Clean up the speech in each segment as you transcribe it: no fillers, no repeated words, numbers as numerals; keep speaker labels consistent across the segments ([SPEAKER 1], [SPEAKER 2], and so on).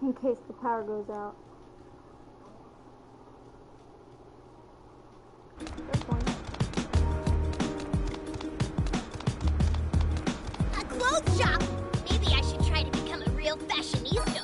[SPEAKER 1] in case the power goes out. This one.
[SPEAKER 2] A clothes shop! Maybe I should try to become a real fashionista.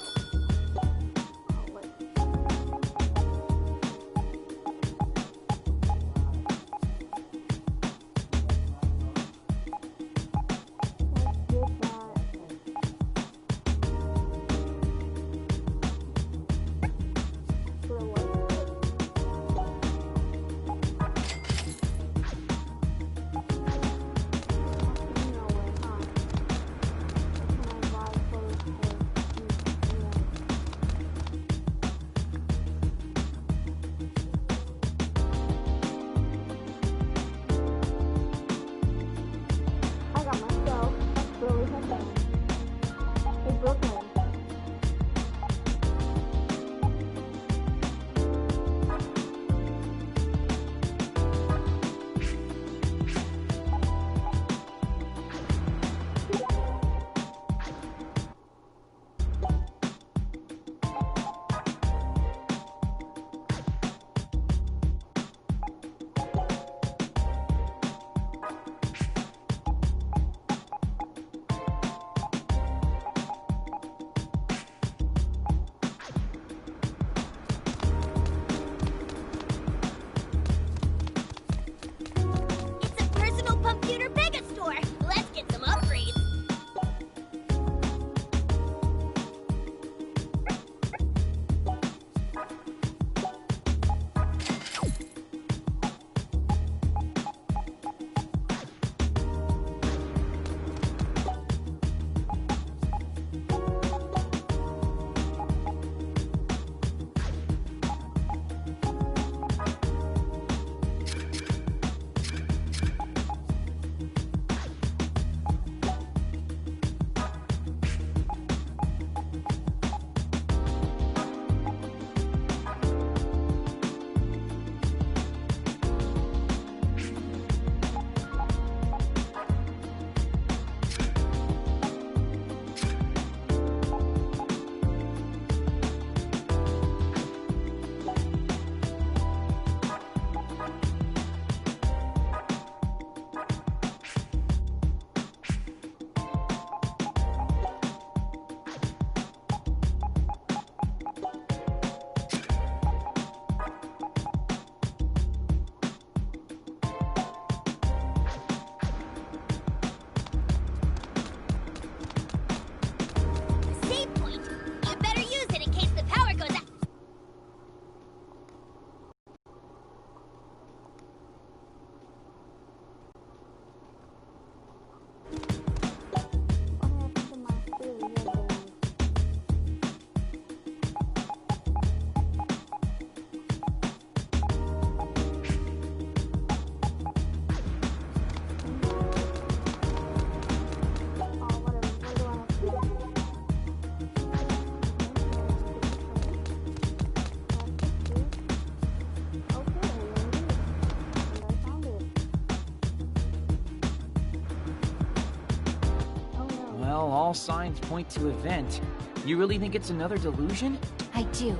[SPEAKER 3] All signs point to a vent. You really think it's another delusion?
[SPEAKER 4] I do.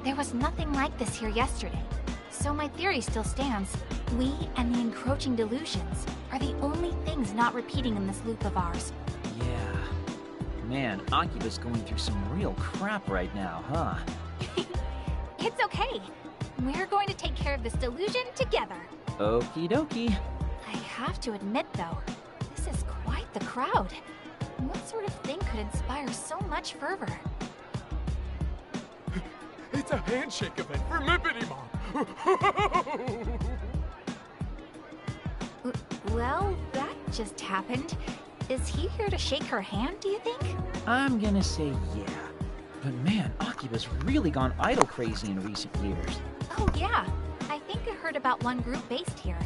[SPEAKER 4] There was nothing like this here yesterday. So my theory still stands. We and the encroaching delusions are the only things not repeating in this loop of ours.
[SPEAKER 3] Yeah. Man, AKIBA'S going through some real crap right now, huh?
[SPEAKER 4] It's okay. We're going to take care of this delusion together.
[SPEAKER 3] Okie dokie.
[SPEAKER 4] I have to admit, though, this is quite the crowd. What sort of thing could inspire so much fervor?
[SPEAKER 5] It's a handshake event for Lippity Mom!
[SPEAKER 4] Well, that just happened. Is he here to shake her hand, do you think?
[SPEAKER 3] I'm gonna say yeah. But man, AKIBA'S really gone idol crazy in recent years.
[SPEAKER 4] Oh yeah, I think I heard about one group based here.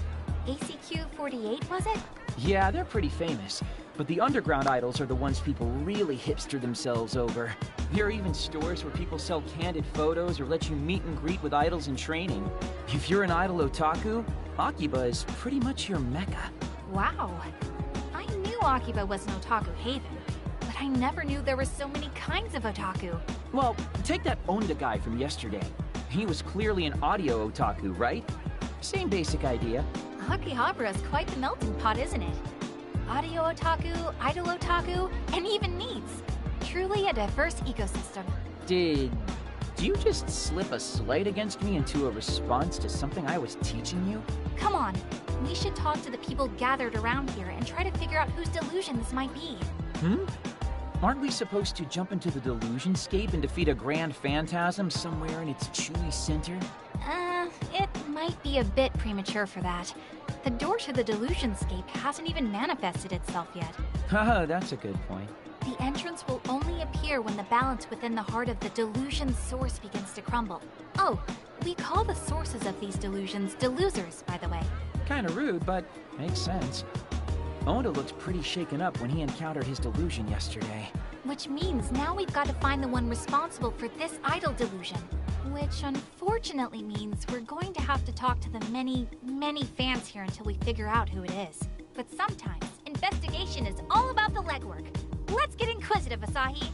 [SPEAKER 4] ACQ48, was it?
[SPEAKER 3] Yeah, they're pretty famous. But the underground idols are the ones people really hipster themselves over. There are even stores where people sell candid photos or let you meet and greet with idols in training. If you're an idol otaku, AKIBA is pretty much your mecca.
[SPEAKER 4] Wow. I knew AKIBA was an otaku haven, but I never knew there were so many kinds of otaku.
[SPEAKER 3] Well, take that Onda guy from yesterday. He was clearly an audio otaku, right? Same basic idea.
[SPEAKER 4] Akihabara is quite the melting pot, isn't it? Audio otaku, idol otaku, and even needs. Truly a diverse ecosystem.
[SPEAKER 3] Do you just slip a slight against me into a response to something I was teaching you?
[SPEAKER 4] Come on, we should talk to the people gathered around here and try to figure out whose delusion this might be.
[SPEAKER 3] Aren't we supposed to jump into the delusionscape and defeat a grand phantasm somewhere in its chewy center?
[SPEAKER 4] It might be a bit premature for that. The door to the delusionscape hasn't even manifested itself yet.
[SPEAKER 3] Haha, that's a good point.
[SPEAKER 4] The entrance will only appear when the balance within the heart of the delusion source begins to crumble. Oh, we call the sources of these delusions delusers, by the way.
[SPEAKER 3] Kinda rude, but makes sense. Oda looked pretty shaken up when he encountered his delusion yesterday.
[SPEAKER 4] Which means now we've got to find the one responsible for this idol delusion. Which unfortunately means we're going to have to talk to the many, many fans here until we figure out who it is. But sometimes, investigation is all about the legwork. Let's get inquisitive, Asahi!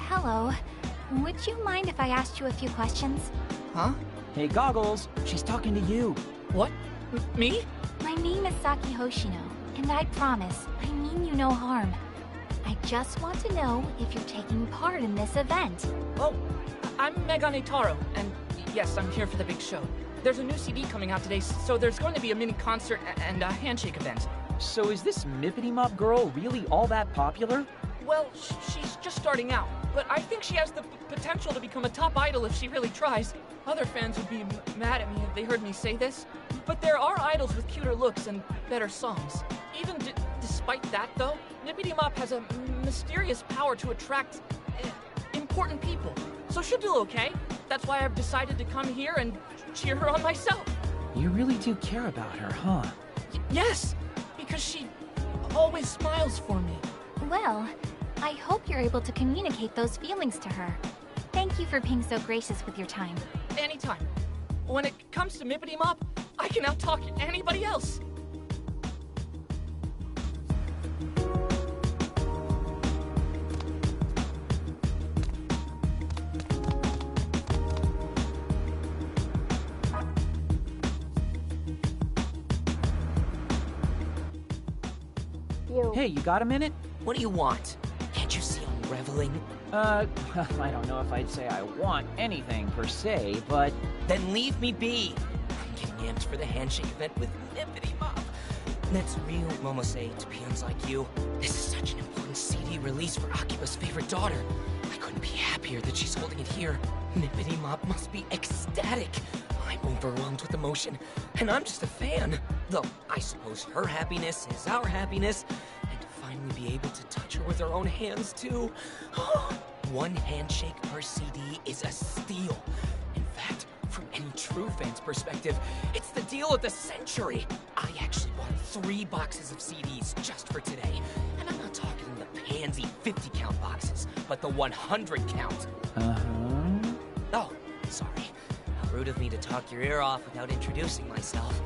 [SPEAKER 4] Hello. Would you mind if I asked you a few questions?
[SPEAKER 6] Huh?
[SPEAKER 3] Hey, Goggles, she's talking to you.
[SPEAKER 6] What? Me?
[SPEAKER 4] My name is Saki Hoshino, and I promise, I mean you no harm. I just want to know if you're taking part in this event.
[SPEAKER 6] Oh, I'm Megane Taro, and yes, I'm here for the big show. There's a new CD coming out today, so there's going to be a mini concert and a handshake event.
[SPEAKER 3] So is this Mippity Mop girl really all that popular?
[SPEAKER 6] Well, she's just starting out, but I think she has the potential to become a top idol if she really tries. Other fans would be mad at me if they heard me say this, but there are idols with cuter looks and better songs. Even despite that, though, Mippity Mop has a mysterious power to attract important people. So she'll do okay. That's why I've decided to come here and cheer her on myself.
[SPEAKER 3] You really do care about her, huh?
[SPEAKER 6] Yes, because she always smiles for me.
[SPEAKER 4] Well, I hope you're able to communicate those feelings to her. Thank you for being so gracious with your time.
[SPEAKER 6] Anytime. When it comes to Mippity Mop, I can out-talk anybody else.
[SPEAKER 3] Hey, you got a minute?
[SPEAKER 7] What do you want? Can't you see I'm reveling?
[SPEAKER 3] I don't know if I'd say I want anything per se, but...
[SPEAKER 7] Then leave me be! I'm getting amped for the handshake event with Mippity Mop. That's real, Momose, to peons like you. This is such an important CD release for Akiba's favorite daughter. I couldn't be happier that she's holding it here. Mippity Mop must be ecstatic. I'm overwhelmed with emotion, and I'm just a fan. Though, I suppose her happiness is our happiness, and to finally be able to touch her with her own hands, too. One handshake per CD is a steal. In fact, from any true fan's perspective, it's the deal of the century. I actually bought 3 boxes of CDs just for today, and I'm not talking the pansy 50-count boxes, but the 100-count. Oh, sorry. How rude of me to talk your ear off without introducing myself.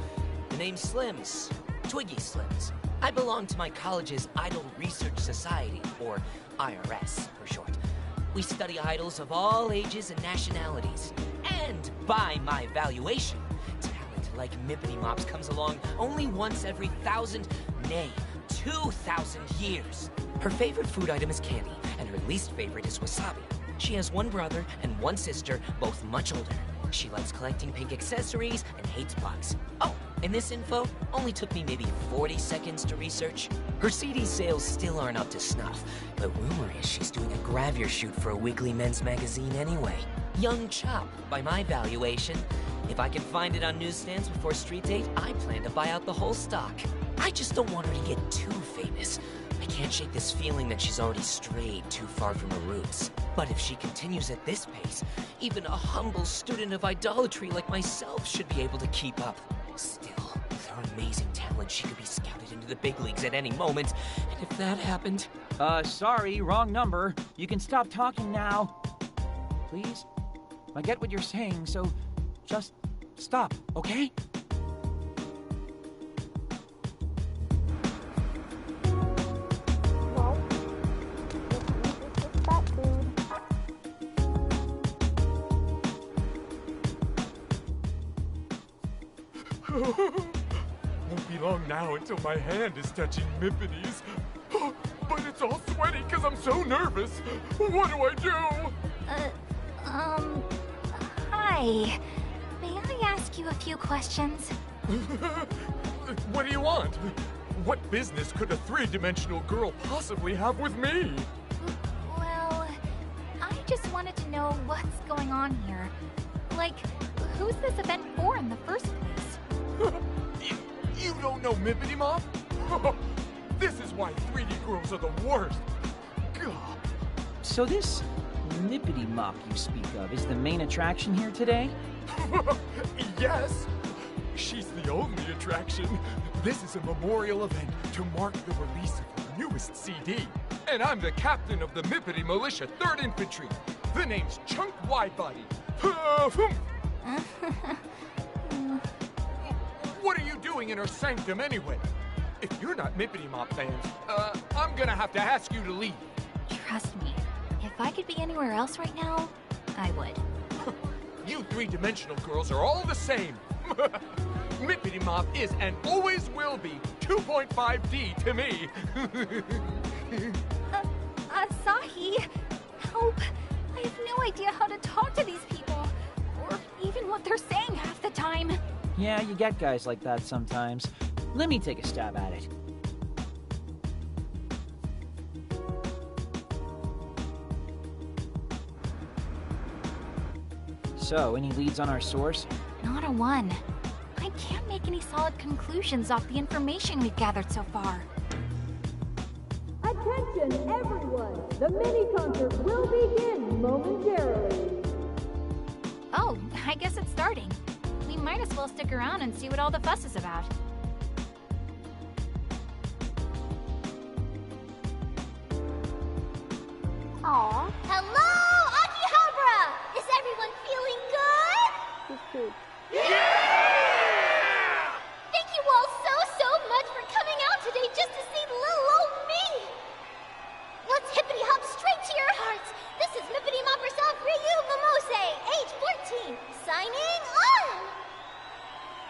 [SPEAKER 7] The name's Slims. Twiggy Slims. I belong to my college's Idol Research Society, or IRS for short. We study idols of all ages and nationalities. And by my valuation, talent like Mippity Mops comes along only once every 1,000, nay, 2,000 years. Her favorite food item is candy, and her least favorite is wasabi. She has 1 brother and 1 sister, both much older. She likes collecting pink accessories and hates bugs. Oh, and this info only took me maybe 40 seconds to research. Her CD sales still aren't up to snuff, but rumor is she's doing a gravure shoot for a weekly men's magazine anyway. Young chop, by my valuation. If I can find it on newsstands before street date, I plan to buy out the whole stock. I just don't want her to get too famous. I can't shake this feeling that she's already strayed too far from her roots. But if she continues at this pace, even a humble student of idolatry like myself should be able to keep up. Still, with her amazing talent, she could be scouted into the big leagues at any moment. And if that happened...
[SPEAKER 3] Sorry, wrong number. You can stop talking now. please? I get what you're saying, so just stop, okay?
[SPEAKER 1] Well, it's that food.
[SPEAKER 5] Won't be long now until my hand is touching Mippity's. But it's all sweaty because I'm so nervous. What do I do?
[SPEAKER 4] Hi. May I ask you a few questions?
[SPEAKER 5] What do you want? What business could a three-dimensional girl possibly have with me?
[SPEAKER 4] Well, I just wanted to know what's going on here. Like, who's this event for in the first place?
[SPEAKER 5] You don't know Mippity Mop? This is why 3D girls are the worst. God.
[SPEAKER 3] So this Nippity Mop you speak of is the main attraction here today?
[SPEAKER 5] Yes. She's the only attraction. This is a memorial event to mark the release of her newest CD. And I'm the captain of the Mippity Militia 3rd Infantry. The name's Chunk Widebody. What are you doing in her sanctum anyway? If you're not Mippity Mop fans, I'm gonna have to ask you to leave.
[SPEAKER 4] Trust me, if I could be anywhere else right now, I would.
[SPEAKER 5] You three-dimensional girls are all the same. Mippity Mop is and always will be 2.5D to me.
[SPEAKER 4] Asahi, help. I have no idea how to talk to these people, or even what they're saying half the time.
[SPEAKER 3] Yeah, you get guys like that sometimes. Let me take a stab at it. So, any leads on our source?
[SPEAKER 4] Not a one. I can't make any solid conclusions off the information we've gathered so far.
[SPEAKER 8] Attention, everyone! The mini-concert will begin momentarily.
[SPEAKER 4] Oh, I guess it's starting. We might as well stick around and see what all the fuss is about.
[SPEAKER 1] Aw,
[SPEAKER 2] Hello, Akihabara! Is everyone feeling good?
[SPEAKER 1] she's cute.
[SPEAKER 2] Thank you all so much for coming out today just to see little old me! Let's hippity hop straight to your hearts! This is Mippity Mop herself, Ryu Momose, age 14, signing on!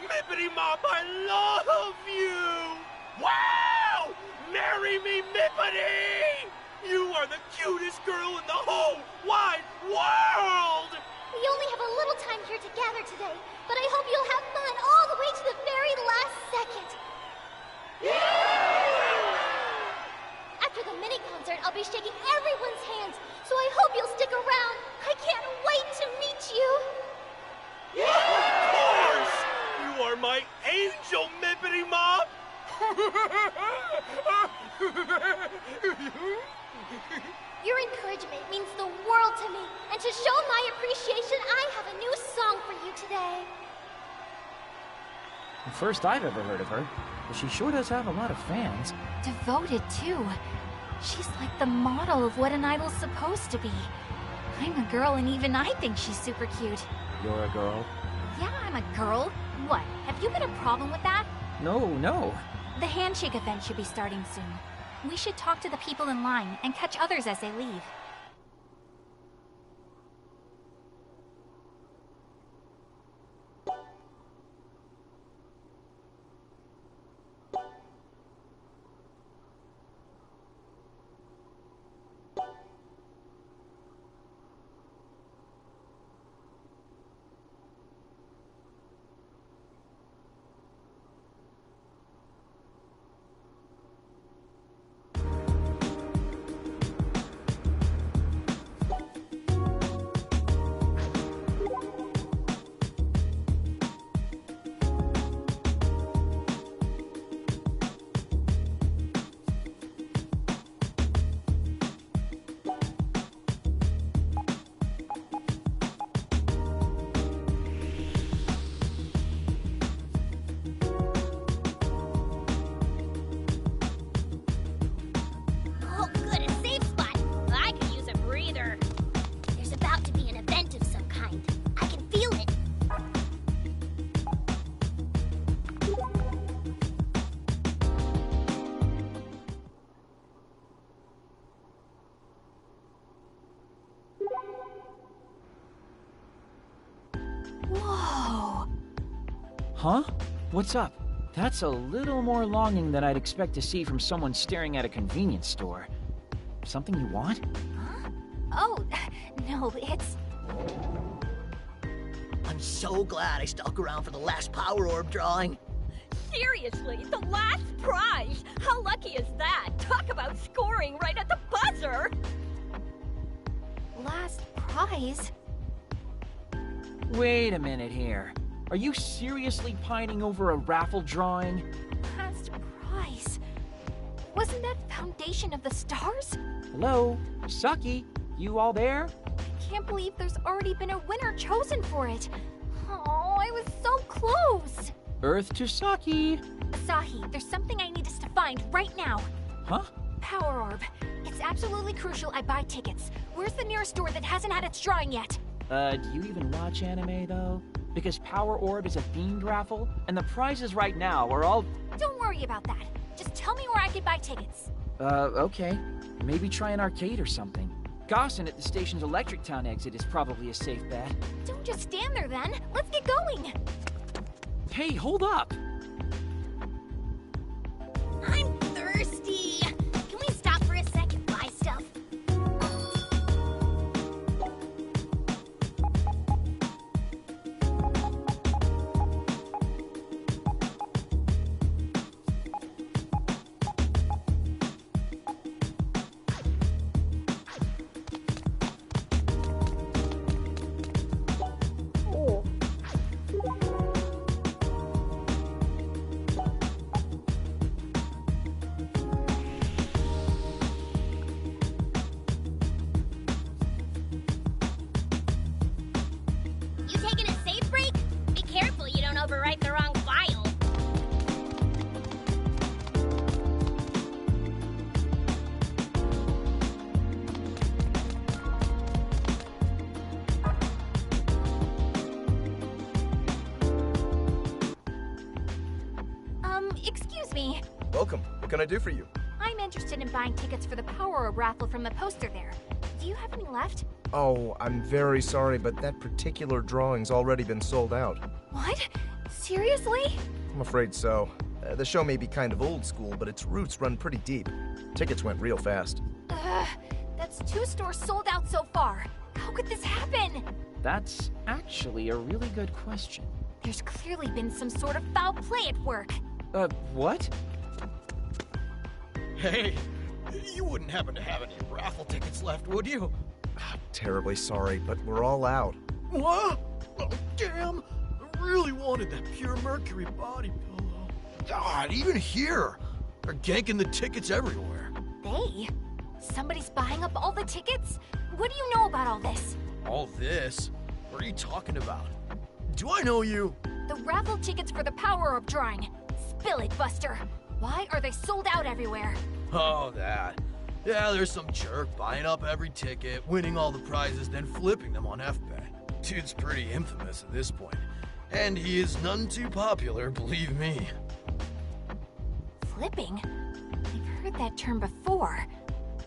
[SPEAKER 9] Mippity Mop, I love you! Wow! Marry me, Mippity! You are the cutest girl in the whole wide world!
[SPEAKER 2] We only have a little time here together today, but I hope you'll have fun all the way to the very last second. After the mini-concert, I'll be shaking everyone's hands, so I hope you'll stick around. I can't wait to meet you.
[SPEAKER 9] Of course! You are my angel, Mippity Mop!
[SPEAKER 2] Your encouragement means the world to me, and to show my appreciation, I have a new song for you today.
[SPEAKER 3] The first I've ever heard of her, but she sure does have a lot of fans.
[SPEAKER 4] Devoted, too. She's like the model of what an idol's supposed to be. I'm a girl, and even I think she's super cute.
[SPEAKER 3] You're a girl?
[SPEAKER 4] Yeah, I'm a girl. What, have you got a problem with that?
[SPEAKER 3] No.
[SPEAKER 4] The handshake event should be starting soon. We should talk to the people in line and catch others as they leave.
[SPEAKER 3] Huh? What's up? That's a little more longing than I'd expect to see from someone staring at a convenience store. Something you want?
[SPEAKER 4] Huh? Oh, no, it's...
[SPEAKER 10] I'm so glad I stuck around for the last Power Orb drawing.
[SPEAKER 8] Seriously, the last prize! How lucky is that? Talk about scoring right at the buzzer!
[SPEAKER 4] last prize?
[SPEAKER 3] Wait a minute here. Are you seriously pining over a raffle drawing?
[SPEAKER 4] Last prize? Wasn't that Foundation of the Stars?
[SPEAKER 3] Hello? Saki? You all there?
[SPEAKER 4] I can't believe there's already been a winner chosen for it. Oh, I was so close!
[SPEAKER 3] Earth to Saki.
[SPEAKER 4] Asahi, there's something I need us to find right now.
[SPEAKER 3] Huh?
[SPEAKER 4] Power Orb. It's absolutely crucial I buy tickets. Where's the nearest store that hasn't had its drawing yet?
[SPEAKER 3] Do you even watch anime, though? Because Power Orb is a themed raffle, and the prizes right now are all...
[SPEAKER 4] Don't worry about that. Just tell me where I can buy tickets.
[SPEAKER 3] Okay. Maybe try an arcade or something. Gossen at the station's Electric Town exit is probably a safe bet.
[SPEAKER 4] Don't just stand there then. Let's get going.
[SPEAKER 3] Hey, hold up!
[SPEAKER 2] I'm thirsty. Can we stop for a sec and buy stuff?
[SPEAKER 1] Oh.
[SPEAKER 2] You taking a safe break? Be careful you don't overwrite the wrong file.
[SPEAKER 4] Excuse me.
[SPEAKER 11] Welcome. What can I do for you?
[SPEAKER 4] I'm interested in buying tickets for the Power Orb raffle from the poster there. Do you have any left?
[SPEAKER 11] Oh, I'm very sorry, but that particular drawing's already been sold out.
[SPEAKER 4] What? Seriously?
[SPEAKER 11] I'm afraid so. The show may be kind of old school, but its roots run pretty deep. Tickets went real fast.
[SPEAKER 4] That's 2 stores sold out so far. How could this happen?
[SPEAKER 3] That's actually a really good question.
[SPEAKER 4] There's clearly been some sort of foul play at work.
[SPEAKER 3] What?
[SPEAKER 9] Hey, you wouldn't happen to have any raffle tickets left, would you?
[SPEAKER 11] Terribly sorry, but we're all out.
[SPEAKER 9] What? Oh, damn! I really wanted that pure mercury body pillow. God, even here, they're ganking the tickets everywhere.
[SPEAKER 4] They? Somebody's buying up all the tickets? What do you know about all this?
[SPEAKER 9] All this? What are you talking about? Do I know you?
[SPEAKER 4] The raffle tickets for the Power Orb drawing. Spill it, Buster. Why are they sold out everywhere?
[SPEAKER 9] Oh, that. Yeah, there's some jerk buying up every ticket, winning all the prizes, then flipping them on FBay. Dude's pretty infamous at this point. And he is none too popular, believe me.
[SPEAKER 4] Flipping? I've heard that term before.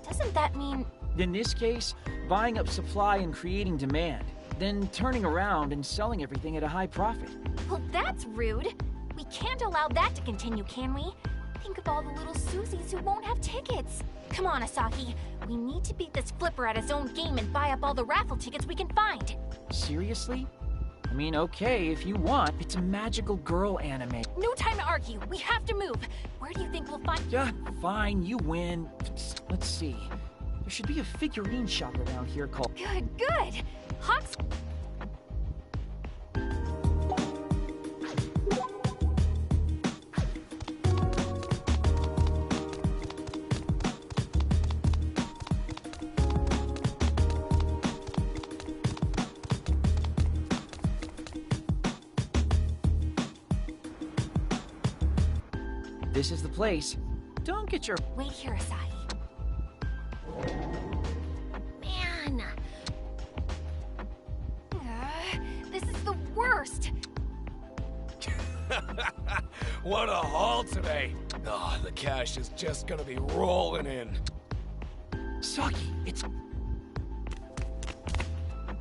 [SPEAKER 4] Doesn't that mean...
[SPEAKER 3] In this case, buying up supply and creating demand, then turning around and selling everything at a high profit.
[SPEAKER 4] Well, that's rude. We can't allow that to continue, can we? Think of all the little Susies who won't have tickets. Come on, Asahi. We need to beat this flipper at his own game and buy up all the raffle tickets we can find.
[SPEAKER 3] Seriously? I mean, okay, if you want. It's a magical girl anime.
[SPEAKER 4] No time to argue. We have to move. Where do you think we'll find...
[SPEAKER 3] Yeah, fine, you win. Let's see. There should be a figurine shop around here called...
[SPEAKER 4] Good. Hawks...
[SPEAKER 3] This is the place. Don't get your...
[SPEAKER 4] Wait here, Asahi.
[SPEAKER 2] Man,
[SPEAKER 4] This is the worst.
[SPEAKER 5] What a haul today. Oh, the cash is just gonna be rolling in.
[SPEAKER 3] Saki, it's...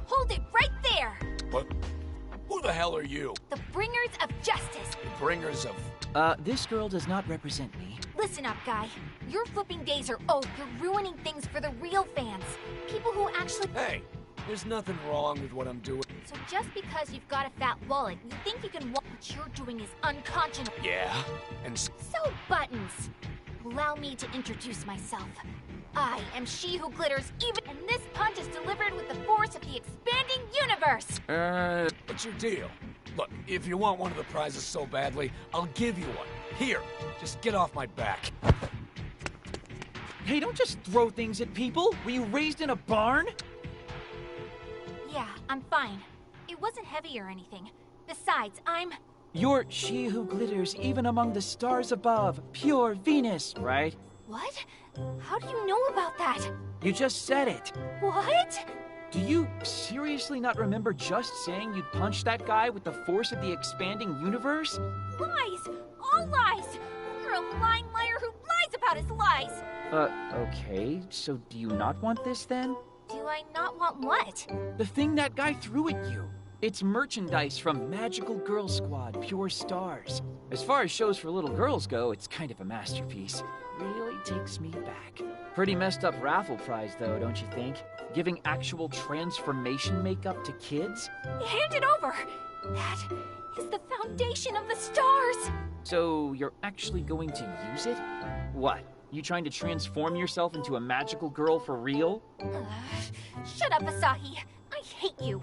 [SPEAKER 4] Hold it right there.
[SPEAKER 5] But who the hell
[SPEAKER 9] hell are you?
[SPEAKER 4] The bringers of justice.
[SPEAKER 9] The bringers of...
[SPEAKER 3] This girl does not represent me.
[SPEAKER 4] Listen up, guy. Your flipping days are over. You're ruining things for the real fans. People who actually...
[SPEAKER 9] Hey, there's nothing wrong with what I'm doing.
[SPEAKER 4] So just because you've got a fat wallet, you think you can what you're doing is unconscionable.
[SPEAKER 9] Yeah, and...
[SPEAKER 4] So, Buttons, allow me to introduce myself. I am she who glitters even, and this punch is delivered with the force of the expanding universe!
[SPEAKER 9] What's your deal? Look, if you want one of the prizes so badly, I'll give you one. Here, just get off my back.
[SPEAKER 3] Hey, don't just throw things at people! Were you raised in a barn?
[SPEAKER 4] Yeah, I'm fine. It wasn't heavy or anything. Besides,
[SPEAKER 3] You're she who glitters even among the stars above, pure Venus, right?
[SPEAKER 4] What? How do you know about that?
[SPEAKER 3] You just said it.
[SPEAKER 4] What?
[SPEAKER 3] Do you seriously not remember just saying you'd punch that guy with the force of the expanding universe?
[SPEAKER 4] Lies! All lies! You're a lying liar who lies about his lies!
[SPEAKER 3] Okay, so do you not want this then?
[SPEAKER 4] Do I not want what?
[SPEAKER 3] The thing that guy threw at you. It's merchandise from Magical Girl Squad, Pure Stars. As far as shows for little girls go, it's kind of a masterpiece. Really takes me back. Pretty messed up raffle prize though, don't you think? Giving actual transformation makeup to kids?
[SPEAKER 4] Hand it over! That is the foundation of the stars!
[SPEAKER 3] So you're actually going to use it? What? You trying to transform yourself into a magical girl for real?
[SPEAKER 4] Shut up, Asahi. I hate you.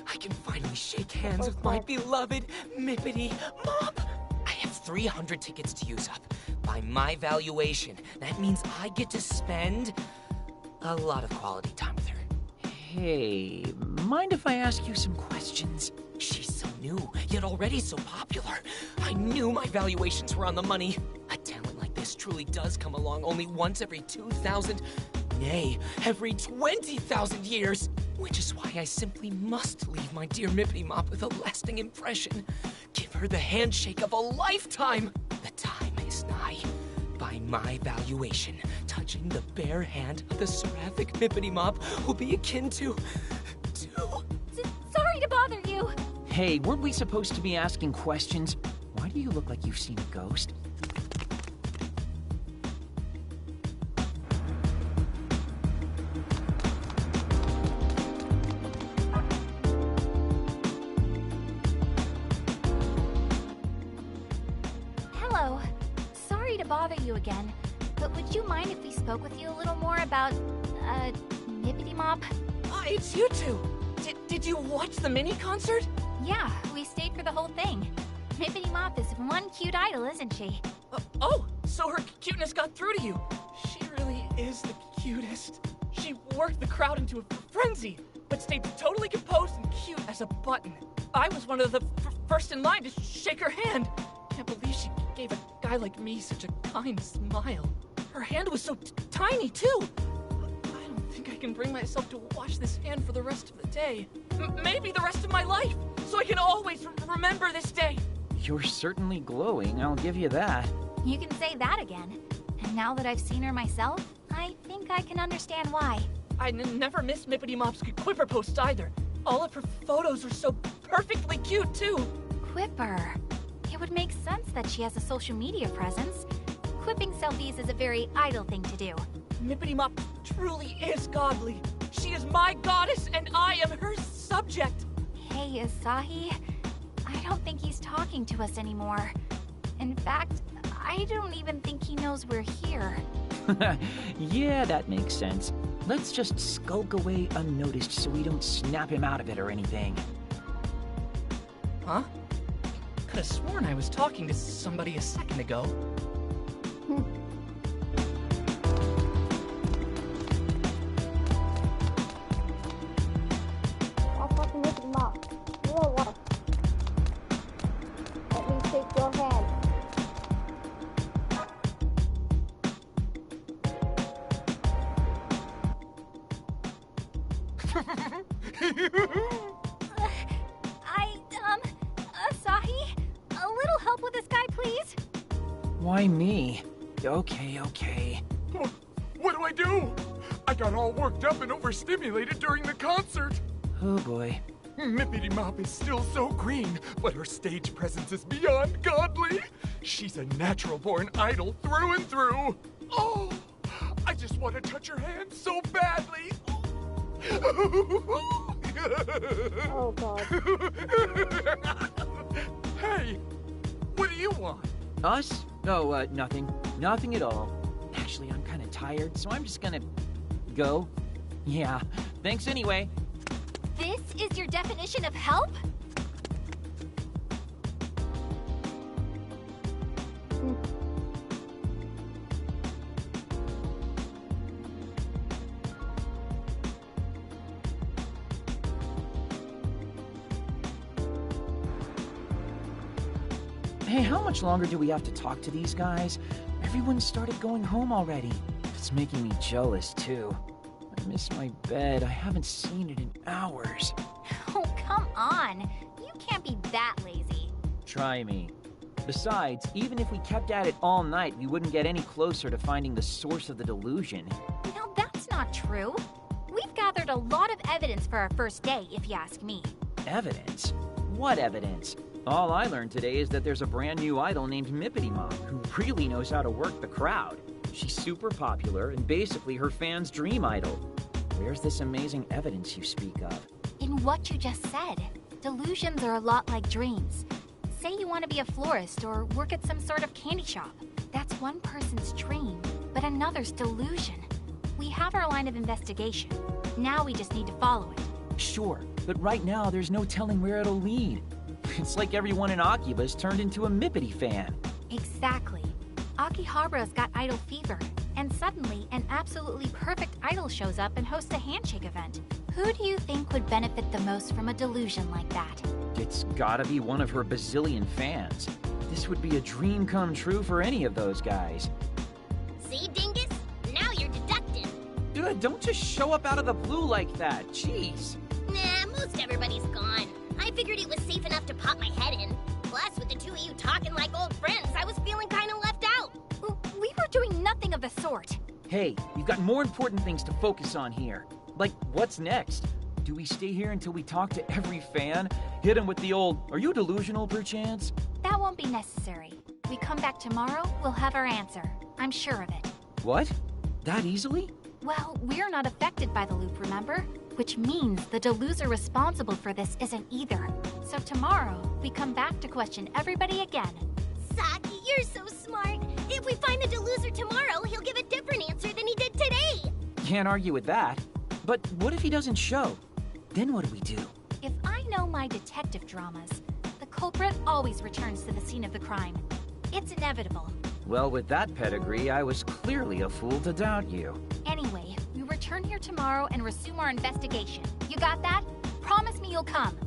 [SPEAKER 7] I can finally shake hands with my beloved Mippity Mop. I have 300 tickets to use up. By my valuation, that means I get to spend a lot of quality time with her.
[SPEAKER 3] Hey, mind if I ask you some questions?
[SPEAKER 7] She's so new, yet already so popular. I knew my valuations were on the money. A talent like this truly does come along only once every 2,000, nay, every 20,000 years. Which is why I simply must leave my dear Mippity Mop with a lasting impression. Give her the handshake of a lifetime. The time is nigh. By my valuation, touching the bare hand of the seraphic Mippity Mop will be akin to...
[SPEAKER 4] Sorry to bother you.
[SPEAKER 3] Hey, weren't we supposed to be asking questions? Why do you look like you've seen a ghost?
[SPEAKER 4] Hello. Sorry to bother you again, but would you mind if we spoke with you a little more about, Mippity Mop?
[SPEAKER 6] It's you two! Did you watch the mini concert?
[SPEAKER 4] Yeah, we stayed for the whole thing. Mippity Mop is one cute idol, isn't she?
[SPEAKER 6] Oh, so her cuteness got through to you. She really is the cutest. She worked the crowd into a frenzy, but stayed totally composed and cute as a button. I was one of the first in line to shake her hand. Can't believe she gave a guy like me such a kind smile. Her hand was so tiny, too. I don't think I can bring myself to wash this hand for the rest of the day. Maybe the rest of my life, so I can always remember this day.
[SPEAKER 3] You're certainly glowing, I'll give you that.
[SPEAKER 4] You can say that again. And now that I've seen her myself, I think I can understand why.
[SPEAKER 6] I never miss Mippity Mop's Quipper posts either. All of her photos are so perfectly cute, too.
[SPEAKER 4] Quipper. It would make sense that she has a social media presence. Quipping selfies is a very idle thing to do.
[SPEAKER 6] Mippity Mop truly is godly. She is my goddess, and I am her subject.
[SPEAKER 4] Hey, Asahi. I don't think he's talking to us anymore. In fact, I don't even think he knows we're here.
[SPEAKER 3] Yeah, that makes sense. Let's just skulk away unnoticed so we don't snap him out of it or anything.
[SPEAKER 6] Huh? Could have sworn I was talking to somebody a second ago.
[SPEAKER 1] I'll fucking rip him up. Real life. Let me take your hand.
[SPEAKER 4] Asahi? A little help with this guy, please?
[SPEAKER 3] Why me? Okay.
[SPEAKER 5] What do I do? I got all worked up and overstimulated during the concert.
[SPEAKER 3] Oh boy.
[SPEAKER 5] Mippity Mop is still so green, but her stage presence is beyond godly. She's a natural-born idol through and through. Oh, I just want to touch her hand so badly.
[SPEAKER 1] Oh god.
[SPEAKER 5] Hey, what do you want?
[SPEAKER 3] Us? Oh, nothing. Nothing at all. Actually, I'm kind of tired, so I'm just gonna go. Yeah, thanks anyway.
[SPEAKER 4] This is your definition of help?
[SPEAKER 3] Hey, how much longer do we have to talk to these guys? Everyone started going home already. It's making me jealous, too. I miss my bed. I haven't seen it in hours.
[SPEAKER 4] Oh, come on. You can't be that lazy.
[SPEAKER 3] Try me. Besides, even if we kept at it all night, we wouldn't get any closer to finding the source of the delusion.
[SPEAKER 4] No, that's not true. We've gathered a lot of evidence for our first day, if you ask me.
[SPEAKER 3] Evidence? What evidence? All I learned today is that there's a brand new idol named Mippity Mop who really knows how to work the crowd. She's super popular and basically her fans' dream idol. Where's this amazing evidence you speak of?
[SPEAKER 4] In what you just said, delusions are a lot like dreams. Say you want to be a florist or work at some sort of candy shop. That's one person's dream, but another's delusion. We have our line of investigation. Now we just need to follow it.
[SPEAKER 3] Sure, but right now there's no telling where it'll lead. It's like everyone in AKIBA'S turned into a Mippity fan.
[SPEAKER 4] Exactly. Akihabara's got idol fever, and suddenly an absolutely perfect idol shows up and hosts a handshake event. Who do you think would benefit the most from a delusion like that?
[SPEAKER 3] It's gotta be one of her bazillion fans. This would be a dream come true for any of those guys.
[SPEAKER 2] See, Dingus? Now you're deducting.
[SPEAKER 3] Dude, don't just show up out of the blue like that. Jeez.
[SPEAKER 2] Nah, most everybody's gone. I figured it was safe enough to pop my head in. Plus, with the two of you talking like old friends, I was feeling kind of left out.
[SPEAKER 4] We were doing nothing of the sort.
[SPEAKER 3] Hey, you've got more important things to focus on here. Like, what's next? Do we stay here until we talk to every fan? Hit them with the old, "Are you delusional, perchance?"
[SPEAKER 4] That won't be necessary. We come back tomorrow, we'll have our answer. I'm sure of it.
[SPEAKER 3] What? That easily?
[SPEAKER 4] Well, we're not affected by the loop, remember? Which means the deluser responsible for this isn't either. So tomorrow, we come back to question everybody again.
[SPEAKER 2] Saki, you're so smart. If we find the deluser tomorrow, he'll give a different answer than he did today.
[SPEAKER 3] Can't argue with that. But what if he doesn't show? Then what do we do?
[SPEAKER 4] If I know my detective dramas, the culprit always returns to the scene of the crime. It's inevitable.
[SPEAKER 3] Well, with that pedigree, I was clearly a fool to doubt you.
[SPEAKER 4] Anyway, we return here tomorrow and resume our investigation. You got that? Promise me you'll come.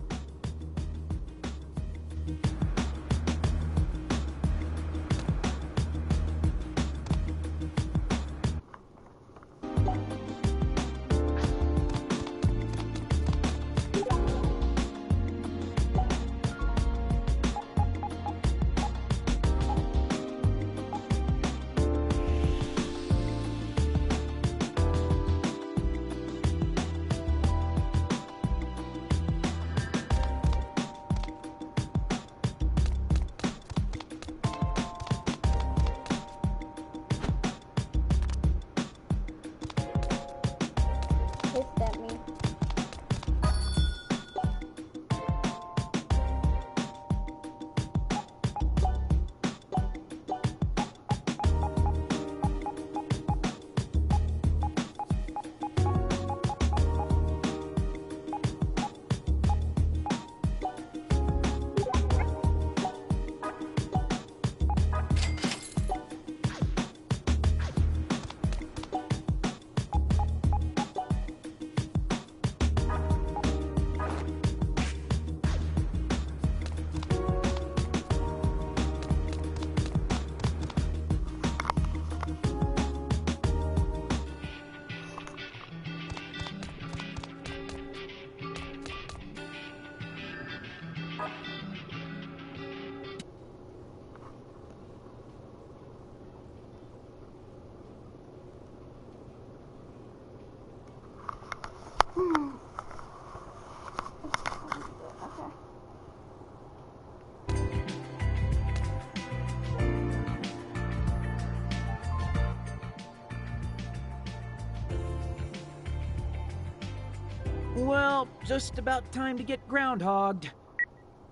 [SPEAKER 3] Well, just about time to get groundhogged.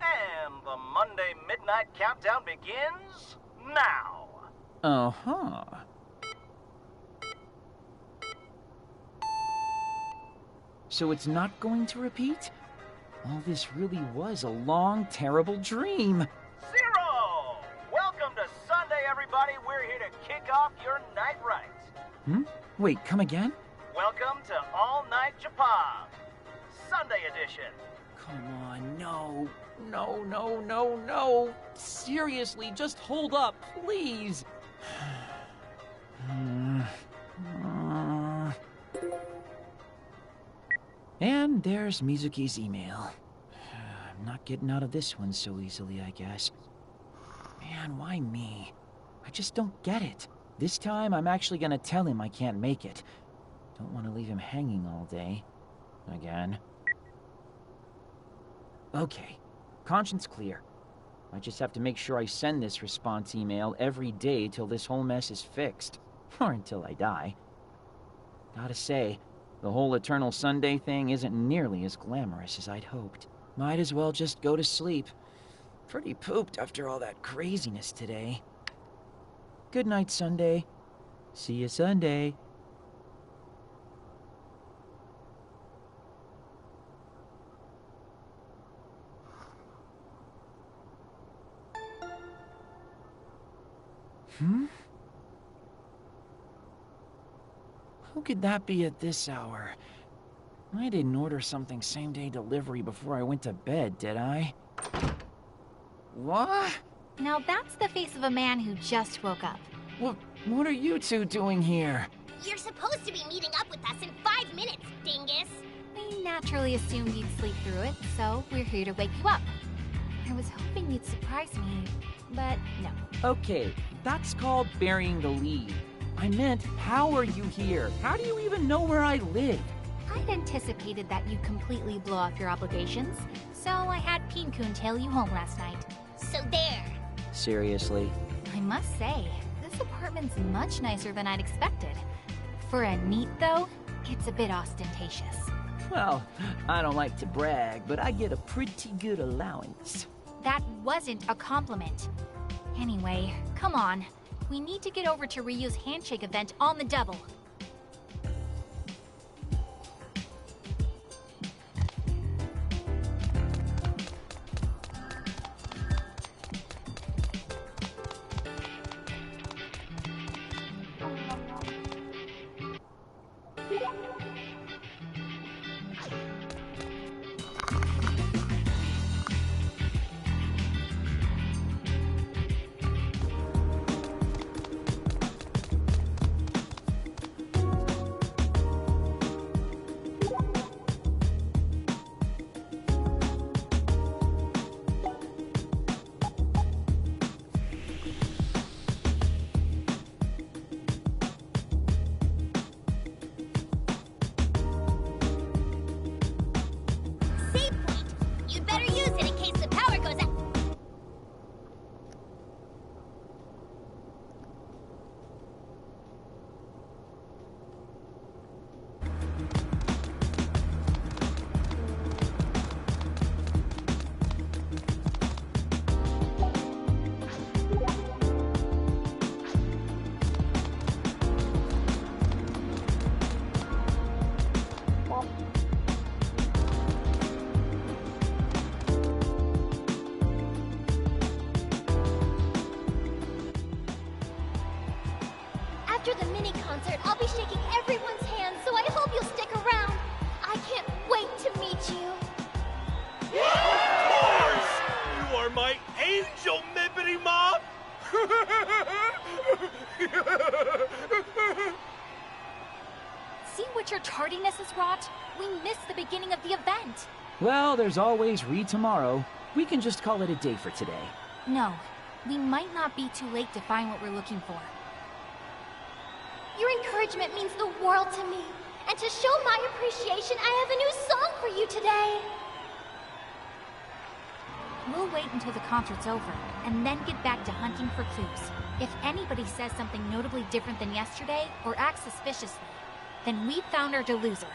[SPEAKER 12] And the Monday Midnight Countdown begins now.
[SPEAKER 3] Uh-huh. So it's not going to repeat? All this really was a long, terrible dream.
[SPEAKER 12] Zero! Welcome to Sunday, everybody. We're here to kick off your night right.
[SPEAKER 3] Wait, come again?
[SPEAKER 12] Welcome to All Night Japan, Sunday edition.
[SPEAKER 3] Come on, no. No. Seriously, just hold up, please. And there's Mizuki's email. I'm not getting out of this one so easily, I guess. Man, why me? I just don't get it. This time, I'm actually gonna tell him I can't make it. Don't want to leave him hanging all day. Again. Okay. Conscience clear. I just have to make sure I send this response email every day till this whole mess is fixed. Or until I die. Gotta say, the whole Eternal Sunday thing isn't nearly as glamorous as I'd hoped. Might as well just go to sleep. Pretty pooped after all that craziness today. Good night, Sunday. See you Sunday. Who could that be at this hour? I didn't order something same-day delivery before I went to bed, did I? What?
[SPEAKER 4] Now that's the face of a man who just woke up.
[SPEAKER 3] What are you two doing here?
[SPEAKER 2] You're supposed to be meeting up with us in 5 minutes, dingus.
[SPEAKER 4] We naturally assumed you'd sleep through it, so we're here to wake you up. I was hoping you'd surprise me, but no.
[SPEAKER 3] Okay, that's called burying the lead. I meant, how are you here? How do you even know where I live?
[SPEAKER 4] I'd anticipated that you'd completely blow off your obligations, so I had Peen-kun tail you home last night.
[SPEAKER 2] So there.
[SPEAKER 3] Seriously?
[SPEAKER 4] I must say, this apartment's much nicer than I'd expected. For a neat, though, it's a bit ostentatious.
[SPEAKER 3] Well, I don't like to brag, but I get a pretty good allowance.
[SPEAKER 4] That wasn't a compliment. Anyway, come on. We need to get over to Ryu's handshake event on the double.
[SPEAKER 2] After the mini concert, I'll be shaking everyone's hands, so I hope you'll stick around. I can't wait to meet you.
[SPEAKER 9] Of course! You are my angel, Mippity Mop!
[SPEAKER 4] See what your tardiness has wrought? We missed the beginning of the event.
[SPEAKER 3] Well, there's always tomorrow. We can just call it a day for today.
[SPEAKER 4] No, we might not be too late to find what we're looking for.
[SPEAKER 2] Your encouragement means the world to me. And to show my appreciation, I have a new song for you today.
[SPEAKER 4] We'll wait until the concert's over, and then get back to hunting for clues. If anybody says something notably different than yesterday, or acts suspiciously, then we've found our deluser.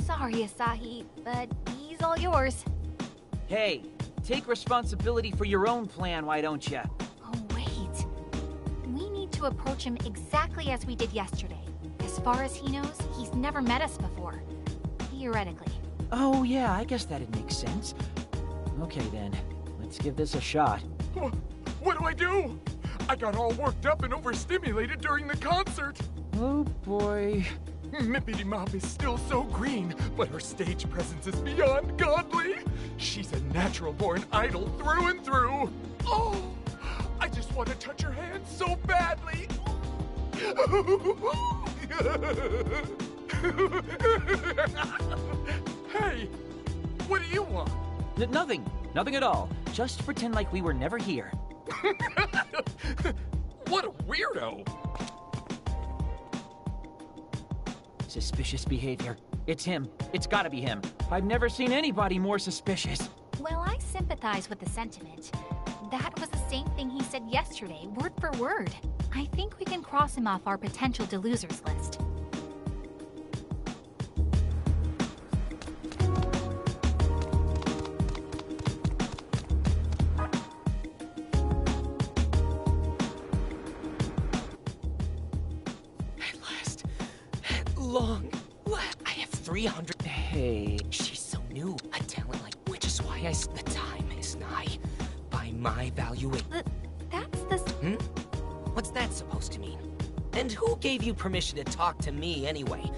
[SPEAKER 4] Sorry, Asahi, but he's all yours.
[SPEAKER 3] Hey, take responsibility for your own plan, why don't ya?
[SPEAKER 4] Oh, wait. We need to approach him exactly as we did yesterday. As far as he knows, he's never met us before. Theoretically.
[SPEAKER 3] Oh, yeah, I guess that'd make sense. Okay, then. Let's give this a shot.
[SPEAKER 5] What do I do? I got all worked up and overstimulated during the concert.
[SPEAKER 3] Oh, boy.
[SPEAKER 5] Mippity Mop is still so green, but her stage presence is beyond godly. She's a natural-born idol through and through. Oh, I just want to touch her hand so badly. Hey, what do you want?
[SPEAKER 3] Nothing. Nothing at all. Just pretend like we were never here.
[SPEAKER 5] What a weirdo.
[SPEAKER 3] Suspicious behavior. It's him. It's gotta be him. I've never seen anybody more suspicious.
[SPEAKER 4] Well, I sympathize with the sentiment. That was the same thing he said yesterday, word for word. I think we can cross him off our potential delosers list.
[SPEAKER 7] I have 300.
[SPEAKER 3] Hey.
[SPEAKER 7] She's so new. A talent like which is why the time is nigh. By my valuation.
[SPEAKER 4] That's the...
[SPEAKER 7] What's that supposed to mean? And who gave you permission to talk to me anyway?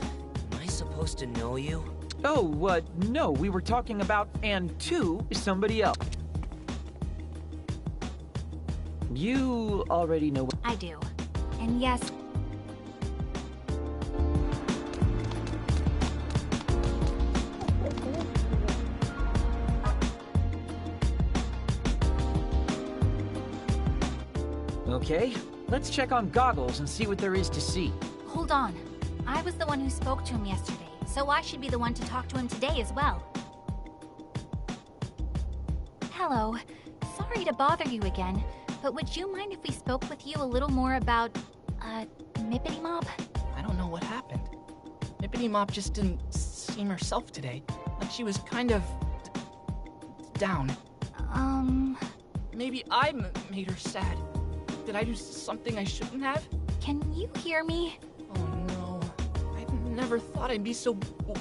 [SPEAKER 7] Am I supposed to know you?
[SPEAKER 3] Oh, no, we were talking about and to somebody else. You already know what...
[SPEAKER 4] I do. And yes...
[SPEAKER 3] Okay, let's check on Goggles and see what there is to see.
[SPEAKER 4] Hold on. I was the one who spoke to him yesterday, so I should be the one to talk to him today as well. Hello. Sorry to bother you again, but would you mind if we spoke with you a little more about, Mippity Mop?
[SPEAKER 6] I don't know what happened. Mippity Mop just didn't seem herself today. Like she was kind of... down. Maybe I made her sad. Did I do something I shouldn't have?
[SPEAKER 4] Can you hear me?
[SPEAKER 6] Oh no. I never thought I'd be so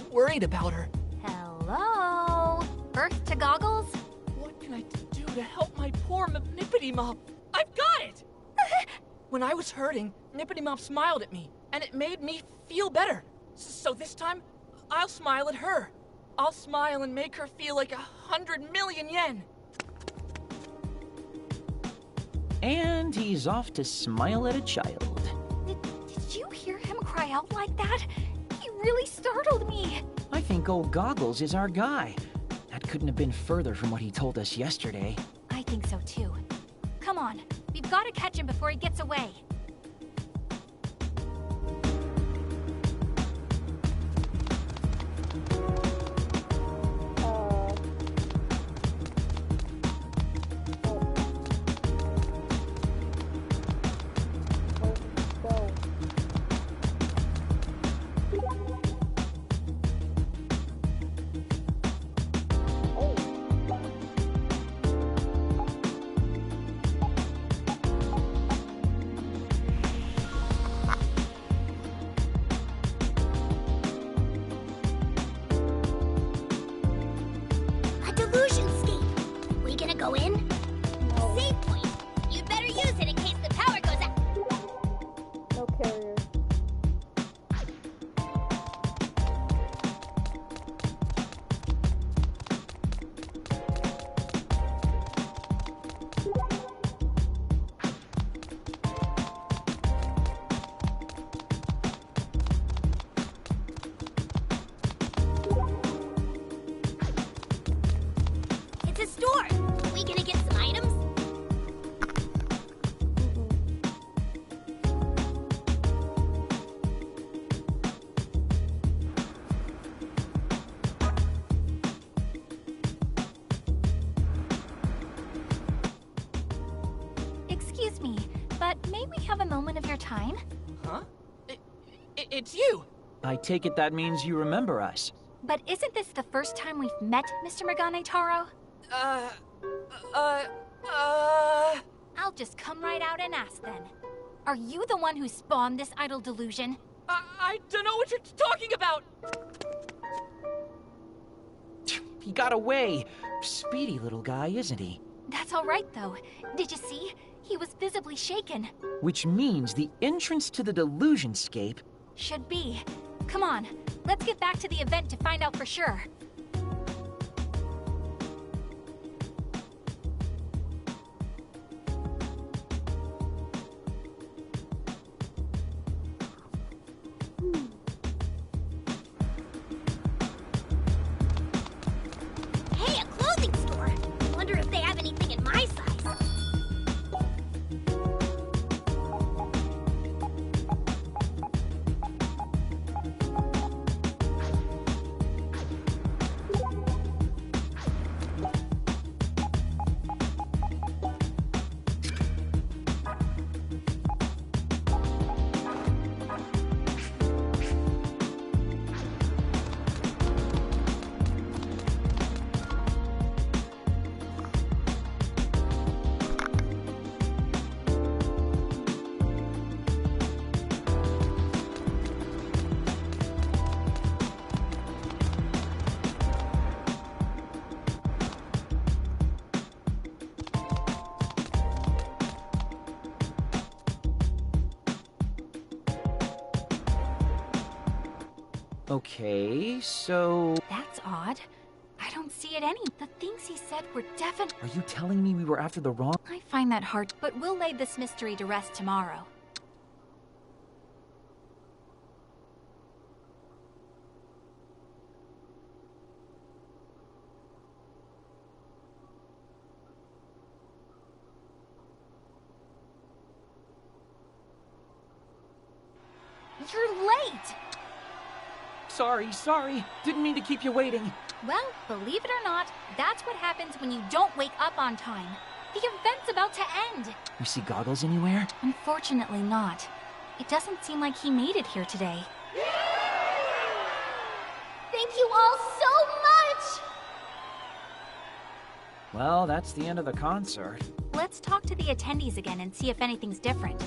[SPEAKER 6] worried about her.
[SPEAKER 4] Hello? Earth to Goggles?
[SPEAKER 6] What can I do to help my poor Nippity Mop? I've got it! When I was hurting, Nippity Mop smiled at me, and it made me feel better. So this time, I'll smile at her. I'll smile and make her feel like 100 million yen.
[SPEAKER 3] And he's off to smile at a child.
[SPEAKER 4] Did you hear him cry out like that? He really startled me.
[SPEAKER 3] I think old Goggles is our guy. That couldn't have been further from what he told us yesterday.
[SPEAKER 4] I think so too. Come on, we've got to catch him before he gets away. may we have a moment of your time?
[SPEAKER 6] Huh? It's you!
[SPEAKER 3] I take it that means you remember us.
[SPEAKER 4] But isn't this the first time we've met, Mr. Megane Taro? I'll just come right out and ask then. Are you the one who spawned this idol delusion?
[SPEAKER 6] I don't know what you're talking about!
[SPEAKER 3] He got away. Speedy little guy, isn't he?
[SPEAKER 4] That's all right, though. Did you see? He was visibly shaken.
[SPEAKER 3] Which means the entrance to the delusionscape...
[SPEAKER 4] Should be. Come on, let's get back to the event to find out for sure.
[SPEAKER 2] Hey, a clothing store! Wonder if they have anything in my size.
[SPEAKER 3] Okay, so...
[SPEAKER 4] That's odd. I don't see it any. The things he said were definite.
[SPEAKER 3] Are you telling me we were after the wrong...
[SPEAKER 4] I find that hard, but we'll lay this mystery to rest tomorrow. You're late!
[SPEAKER 3] Sorry. Didn't mean to keep you waiting.
[SPEAKER 4] Well, believe it or not, that's what happens when you don't wake up on time. The event's about to end.
[SPEAKER 3] You see Goggles anywhere?
[SPEAKER 4] Unfortunately not. It doesn't seem like he made it here today.
[SPEAKER 2] Thank you all so much!
[SPEAKER 3] Well, that's the end of the concert.
[SPEAKER 4] Let's talk to the attendees again and see if anything's different.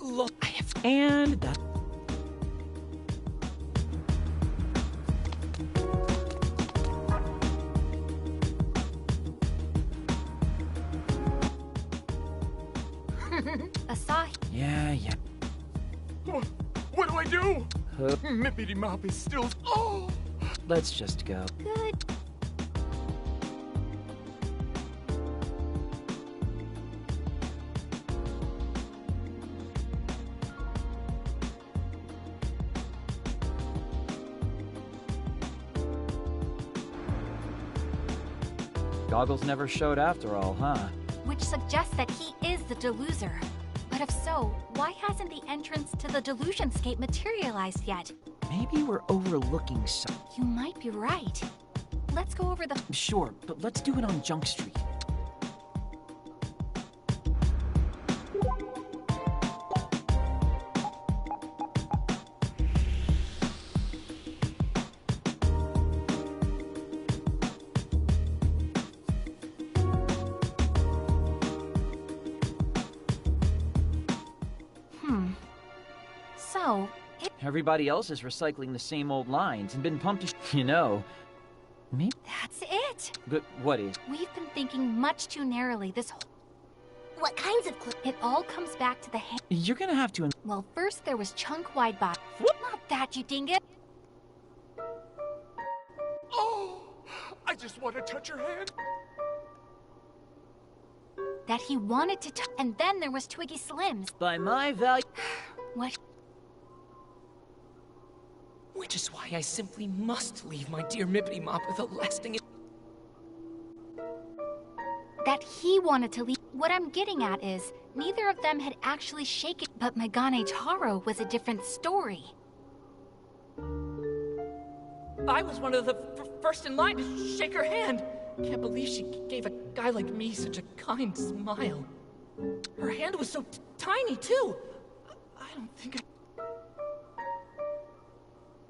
[SPEAKER 7] Look, I have...
[SPEAKER 3] And that...
[SPEAKER 4] Asahi.
[SPEAKER 3] Yeah.
[SPEAKER 5] What do I do?
[SPEAKER 3] Huh?
[SPEAKER 5] Mippity Mop is still... Oh!
[SPEAKER 3] Let's just go.
[SPEAKER 4] Good.
[SPEAKER 3] Goggles never showed after all, huh?
[SPEAKER 4] Which suggests that he is the deluser. But if so, why hasn't the entrance to the delusionscape materialized yet?
[SPEAKER 3] Maybe we're overlooking some...
[SPEAKER 4] You might be right. Let's go over the...
[SPEAKER 3] Sure, but let's do it on Junk Street.
[SPEAKER 4] So,
[SPEAKER 3] Everybody else is recycling the same old lines and been pumped to... You know... Maybe...
[SPEAKER 4] That's it!
[SPEAKER 3] But what is...
[SPEAKER 4] We've been thinking much too narrowly this whole...
[SPEAKER 2] What kinds of
[SPEAKER 4] It all comes back to the hand...
[SPEAKER 3] You're gonna have to...
[SPEAKER 4] Well, first there was Chunk Widebot. Not that, you dingus!
[SPEAKER 5] Oh! I just want to touch your hand.
[SPEAKER 4] That he wanted to and then there was Twiggy Slims.
[SPEAKER 3] By my value...
[SPEAKER 4] What?
[SPEAKER 7] Which is why I simply must leave my dear Mippity Mop with a lasting...
[SPEAKER 4] That that he wanted to leave. What I'm getting at is, neither of them had actually shaken, but Megane Taro was a different story.
[SPEAKER 6] I was one of the first in line to shake her hand. Can't believe she gave a guy like me such a kind smile. Her hand was so tiny, too. I don't think I...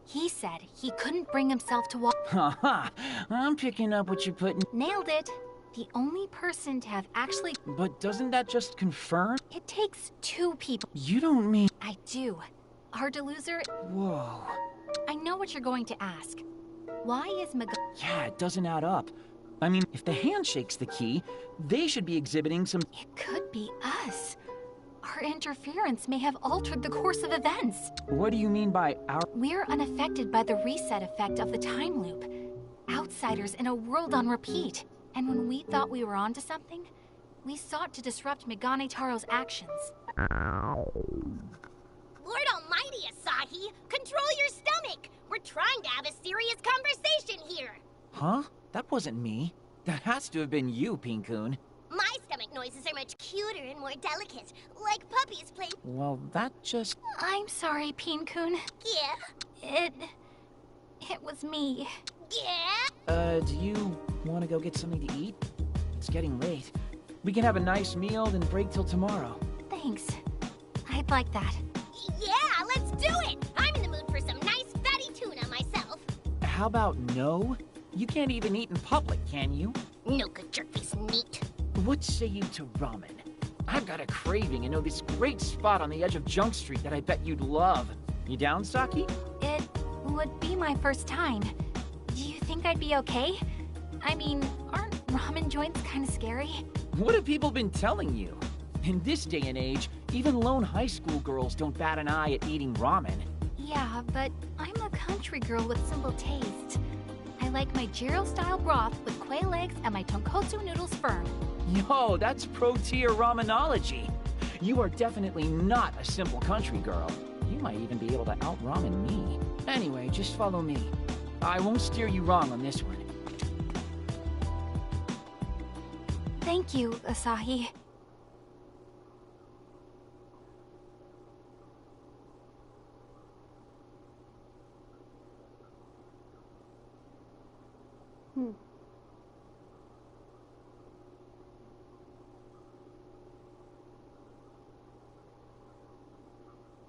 [SPEAKER 4] He said he couldn't bring himself to walk.
[SPEAKER 3] Haha, I'm picking up what you're putting.
[SPEAKER 4] Nailed it. The only person to have actually...
[SPEAKER 3] But doesn't that just confirm?
[SPEAKER 4] It takes two people.
[SPEAKER 3] You don't mean...
[SPEAKER 4] I do. Our deluser...
[SPEAKER 3] Whoa.
[SPEAKER 4] I know what you're going to ask. Why is
[SPEAKER 3] Yeah, it doesn't add up. I mean, if the handshake's the key, they should be exhibiting some...
[SPEAKER 4] It could be us. Our interference may have altered the course of events.
[SPEAKER 3] What do you mean by our...
[SPEAKER 4] We're unaffected by the reset effect of the time loop. Outsiders in a world on repeat. And when we thought we were onto something, we sought to disrupt Megane Taro's actions.
[SPEAKER 2] Lord almighty, Asahi! Control your stomach! We're trying to have a serious conversation here!
[SPEAKER 3] Huh? That wasn't me. That has to have been you, Pin-kun.
[SPEAKER 2] My stomach noises are much cuter and more delicate, like puppies play.
[SPEAKER 3] Well, that just...
[SPEAKER 4] I'm sorry, Pin-kun.
[SPEAKER 2] Yeah?
[SPEAKER 4] It was me.
[SPEAKER 2] Yeah?
[SPEAKER 3] Do you want to go get something to eat? It's getting late. We can have a nice meal, then break till tomorrow.
[SPEAKER 4] Thanks. I'd like that.
[SPEAKER 2] Yeah, let's do it! I'm in the mood for some nice fatty tuna myself.
[SPEAKER 3] How about no? You can't even eat in public, can you?
[SPEAKER 2] No good jerk-face meat.
[SPEAKER 3] What say you to ramen? I've got a craving and know this great spot on the edge of Junk Street that I bet you'd love. You down, Saki?
[SPEAKER 4] It would be my first time. Do you think I'd be okay? I mean, aren't ramen joints kind of scary?
[SPEAKER 3] What have people been telling you? In this day and age, even lone high school girls don't bat an eye at eating ramen.
[SPEAKER 4] Yeah, but I'm a country girl with simple taste. I like my gyro-style broth with quail eggs and my tonkotsu noodles firm.
[SPEAKER 3] Yo, that's pro-tier ramenology. You are definitely not a simple country girl. You might even be able to out-ramen me. Anyway, just follow me. I won't steer you wrong on this one.
[SPEAKER 4] Thank you, Asahi.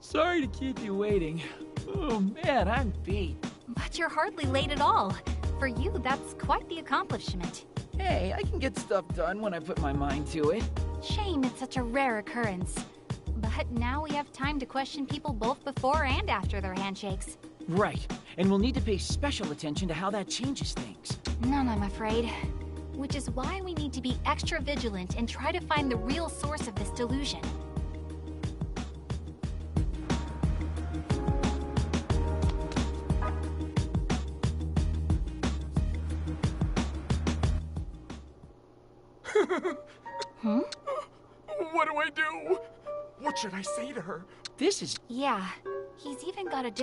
[SPEAKER 3] Sorry to keep you waiting. Oh man, I'm beat.
[SPEAKER 4] But you're hardly late at all. For you, that's quite the accomplishment.
[SPEAKER 3] Hey, I can get stuff done when I put my mind to it.
[SPEAKER 4] Shame it's such a rare occurrence. But now we have time to question people both before and after their handshakes.
[SPEAKER 3] Right, and we'll need to pay special attention to how that changes things.
[SPEAKER 4] None, I'm afraid. Which is why we need to be extra vigilant and try to find the real source of this delusion.
[SPEAKER 5] What do I do? What should I say to her?
[SPEAKER 3] This is...
[SPEAKER 4] Yeah, he's even got a...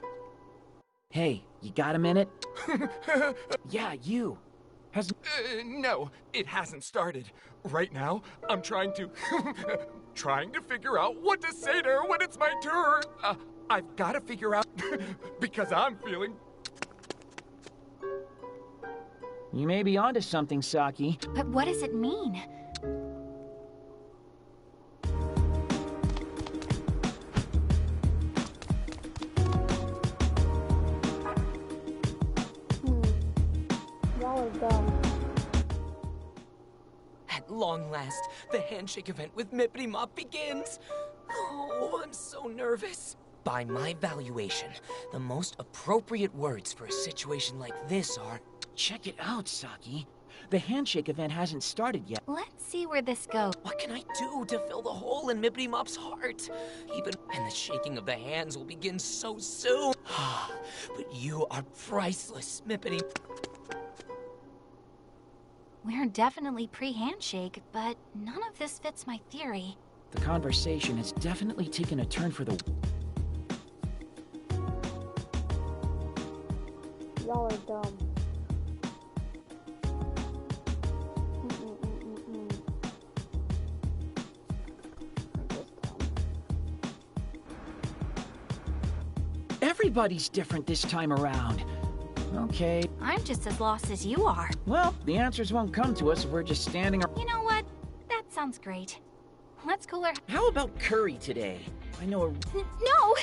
[SPEAKER 3] Hey, you got a minute? Yeah, you.
[SPEAKER 5] No, it hasn't started. Right now, I'm trying to... trying to figure out what to say to her when it's my turn. I've got to figure out... because I'm feeling...
[SPEAKER 3] You may be onto something, Saki.
[SPEAKER 4] But what does it mean?
[SPEAKER 1] Y'all are dumb.
[SPEAKER 7] At long last, the handshake event with Mippity Mop begins. Oh, I'm so nervous. By my valuation, the most appropriate words for a situation like this are...
[SPEAKER 3] Check it out, Saki. The handshake event hasn't started yet.
[SPEAKER 4] Let's see where this goes.
[SPEAKER 7] What can I do to fill the hole in Mippity Mop's heart? And the shaking of the hands will begin so soon. But you are priceless, Mippity.
[SPEAKER 4] We're definitely pre-handshake, but none of this fits my theory.
[SPEAKER 3] The conversation has definitely taken a turn for the...
[SPEAKER 1] Y'all are dumb.
[SPEAKER 3] Everybody's different this time around. Okay.
[SPEAKER 4] I'm just as lost as you are.
[SPEAKER 3] Well, the answers won't come to us if we're just standing around.
[SPEAKER 4] You know what? That sounds great. Let's cooler.
[SPEAKER 3] How about curry today? I know a...
[SPEAKER 4] No!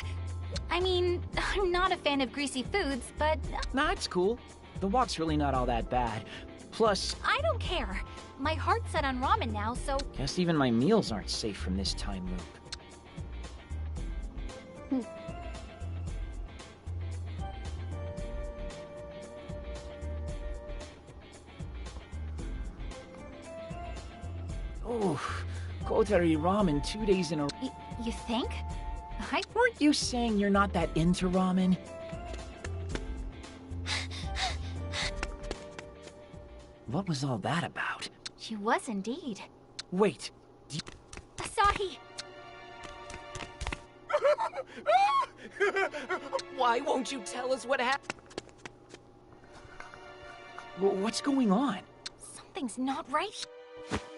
[SPEAKER 4] I mean, I'm not a fan of greasy foods, but...
[SPEAKER 3] Nah, it's cool. The walk's really not all that bad. Plus...
[SPEAKER 4] I don't care. My heart's set on ramen now, so...
[SPEAKER 3] Guess even my meals aren't safe from this time loop. Oh, Kotari ramen 2 days in a...
[SPEAKER 4] You think?
[SPEAKER 3] Weren't you saying you're not that into ramen? What was all that about?
[SPEAKER 4] She was indeed.
[SPEAKER 3] Wait.
[SPEAKER 4] Asahi!
[SPEAKER 7] Why won't you tell us what happened?
[SPEAKER 3] What's going on?
[SPEAKER 4] Something's not right.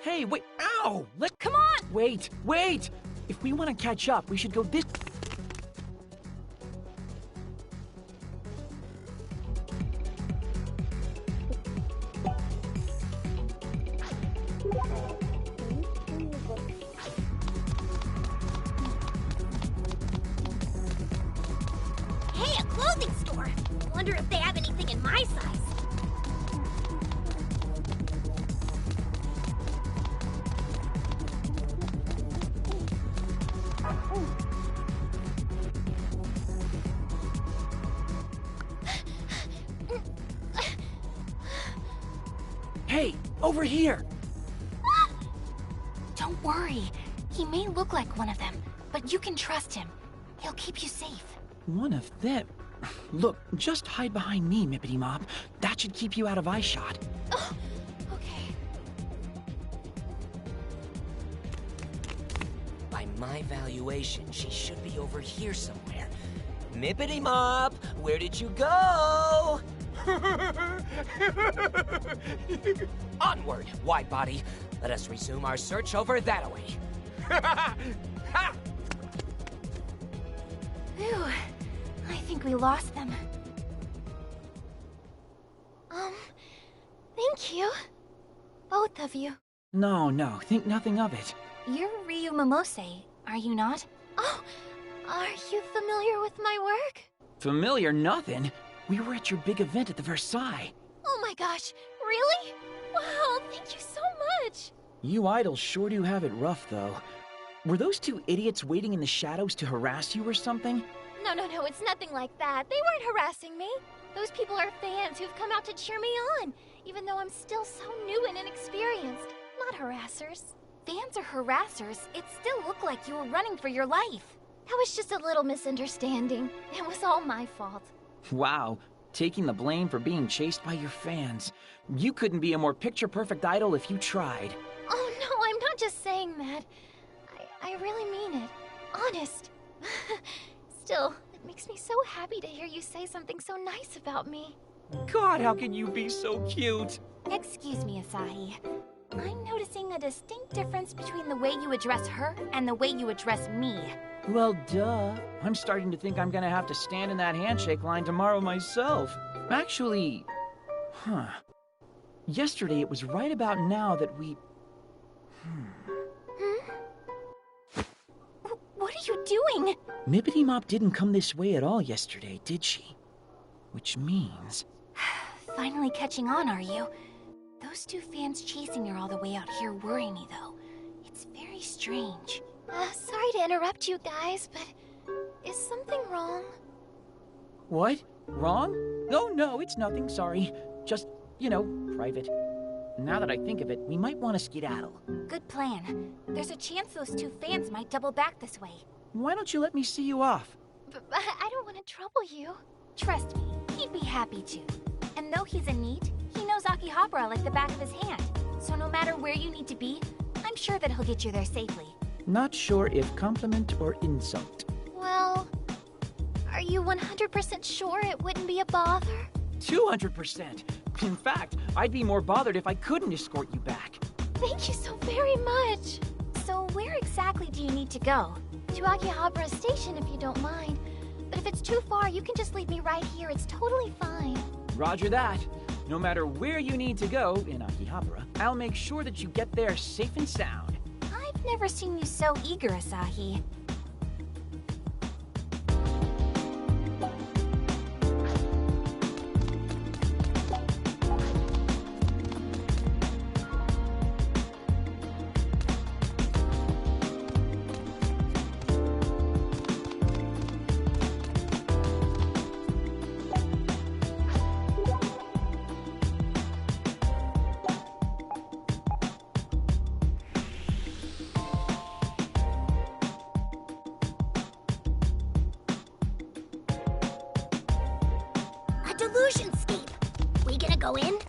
[SPEAKER 3] Hey, wait! Ow!
[SPEAKER 4] Come on!
[SPEAKER 3] Wait! Wait! If we want to catch up, we should go this...
[SPEAKER 2] Hey, a clothing store! Wonder if they have anything in my size.
[SPEAKER 3] Hey, over here!
[SPEAKER 4] Don't worry. He may look like one of them, but you can trust him. He'll keep you safe.
[SPEAKER 3] One of them? Look, just hide behind me, Mippity Mop. That should keep you out of eyeshot.
[SPEAKER 4] Oh, okay.
[SPEAKER 7] By my valuation, she should be over here somewhere. Mippity Mop, where did you go? Onward, wide body. Let us resume our search over that-a-way.
[SPEAKER 4] Phew. I think we lost them. Thank you. Both of you.
[SPEAKER 3] No, think nothing of it.
[SPEAKER 4] You're Ryu Momose, are you not? Oh, are you familiar with my work?
[SPEAKER 3] Familiar nothing. We were at your big event at the Versailles.
[SPEAKER 2] Oh my gosh, really? Wow, thank you so much!
[SPEAKER 3] You idols sure do have it rough, though. Were those two idiots waiting in the shadows to harass you or something?
[SPEAKER 2] No, it's nothing like that. They weren't harassing me. Those people are fans who've come out to cheer me on, even though I'm still so new and inexperienced. Not harassers.
[SPEAKER 4] Fans or harassers, it still looked like you were running for your life.
[SPEAKER 2] That was just a little misunderstanding. It was all my fault.
[SPEAKER 3] Wow, taking the blame for being chased by your fans. You couldn't be a more picture-perfect idol if you tried.
[SPEAKER 2] Oh no, I'm not just saying that. I really mean it. Honest. Still, it makes me so happy to hear you say something so nice about me.
[SPEAKER 3] God, how can you be so cute?
[SPEAKER 4] Excuse me, Asahi. I'm noticing a distinct difference between the way you address her and the way you address me.
[SPEAKER 3] Well, duh. I'm starting to think I'm gonna have to stand in that handshake line tomorrow myself. Actually... Yesterday it was right about now that we...
[SPEAKER 4] What are you doing?
[SPEAKER 3] Mippity Mop didn't come this way at all yesterday, did she? Which means...
[SPEAKER 4] Finally catching on, are you? Those two fans chasing her all the way out here worry me, though. It's very strange.
[SPEAKER 2] Sorry to interrupt you guys, but is something wrong?
[SPEAKER 3] What? Wrong? Oh, no, it's nothing, sorry. Just, private. Now that I think of it, we might want to skedaddle.
[SPEAKER 4] Good plan. There's a chance those two fans might double back this way.
[SPEAKER 3] Why don't you let me see you off?
[SPEAKER 2] I don't want to trouble you.
[SPEAKER 4] Trust me, he'd be happy to. And though he's a NEET, he knows Akihabara like the back of his hand. So no matter where you need to be, I'm sure that he'll get you there safely.
[SPEAKER 3] Not sure if compliment or insult.
[SPEAKER 2] Well, are you 100% sure it wouldn't be a bother?
[SPEAKER 3] 200%. In fact, I'd be more bothered if I couldn't escort you back.
[SPEAKER 2] Thank you so very much.
[SPEAKER 4] So where exactly do you need to go?
[SPEAKER 2] To Akihabara Station, if you don't mind.
[SPEAKER 4] But if it's too far, you can just leave me right here. It's totally fine.
[SPEAKER 3] Roger that. No matter where you need to go in Akihabara, I'll make sure that you get there safe and sound.
[SPEAKER 4] I've never seen you so eager, Asahi.
[SPEAKER 2] Delusionscape. We gonna go in?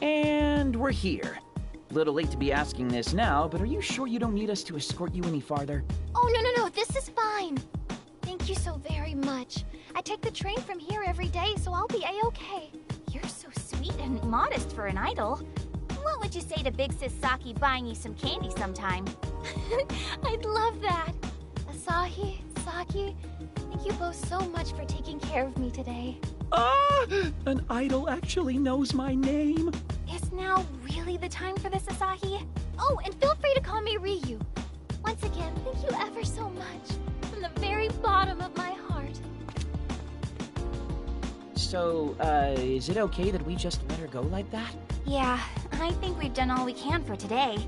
[SPEAKER 3] And we're here. Little late to be asking this now, but are you sure you don't need us to escort you any farther?
[SPEAKER 4] Oh, no, this is fine. Thank you so very much. I take the train from here every day, so I'll be a-okay. You're so sweet and modest for an idol. What would you say to Big Sis Saki buying you some candy sometime? I'd love that. Asahi, Saki, thank you both so much for taking care of me today.
[SPEAKER 3] Ah! An idol actually knows my name.
[SPEAKER 4] Is now really the time for this, Asahi? Oh, and feel free to call me Ryu. Once again, thank you ever so much. From the very bottom of my heart.
[SPEAKER 3] So, is it okay that we just let her go like that?
[SPEAKER 4] Yeah, I think we've done all we can for today.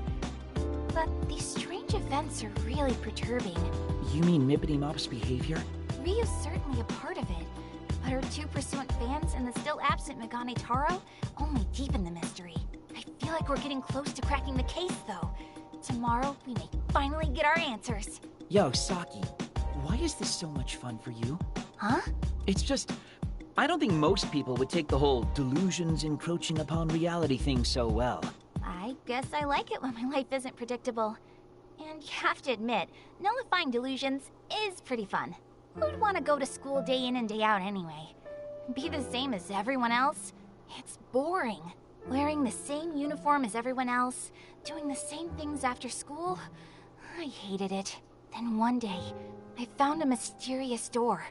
[SPEAKER 4] But these strange events are really perturbing.
[SPEAKER 3] You mean Mippity Mop's behavior?
[SPEAKER 4] Ryu's certainly a part of it, but her two pursuant fans and the still absent Megane Taro only deepen the mystery. I feel like we're getting close to cracking the case, though. Tomorrow, we may finally get our answers.
[SPEAKER 3] Yo, Saki, why is this so much fun for you?
[SPEAKER 4] Huh?
[SPEAKER 3] It's just, I don't think most people would take the whole delusions encroaching upon reality thing so well.
[SPEAKER 4] I guess I like it when my life isn't predictable. And you have to admit, nullifying delusions is pretty fun. Who'd want to go to school day in and day out anyway? Be the same as everyone else? It's boring. Wearing the same uniform as everyone else, doing the same things after school? I hated it. Then one day, I found a mysterious door.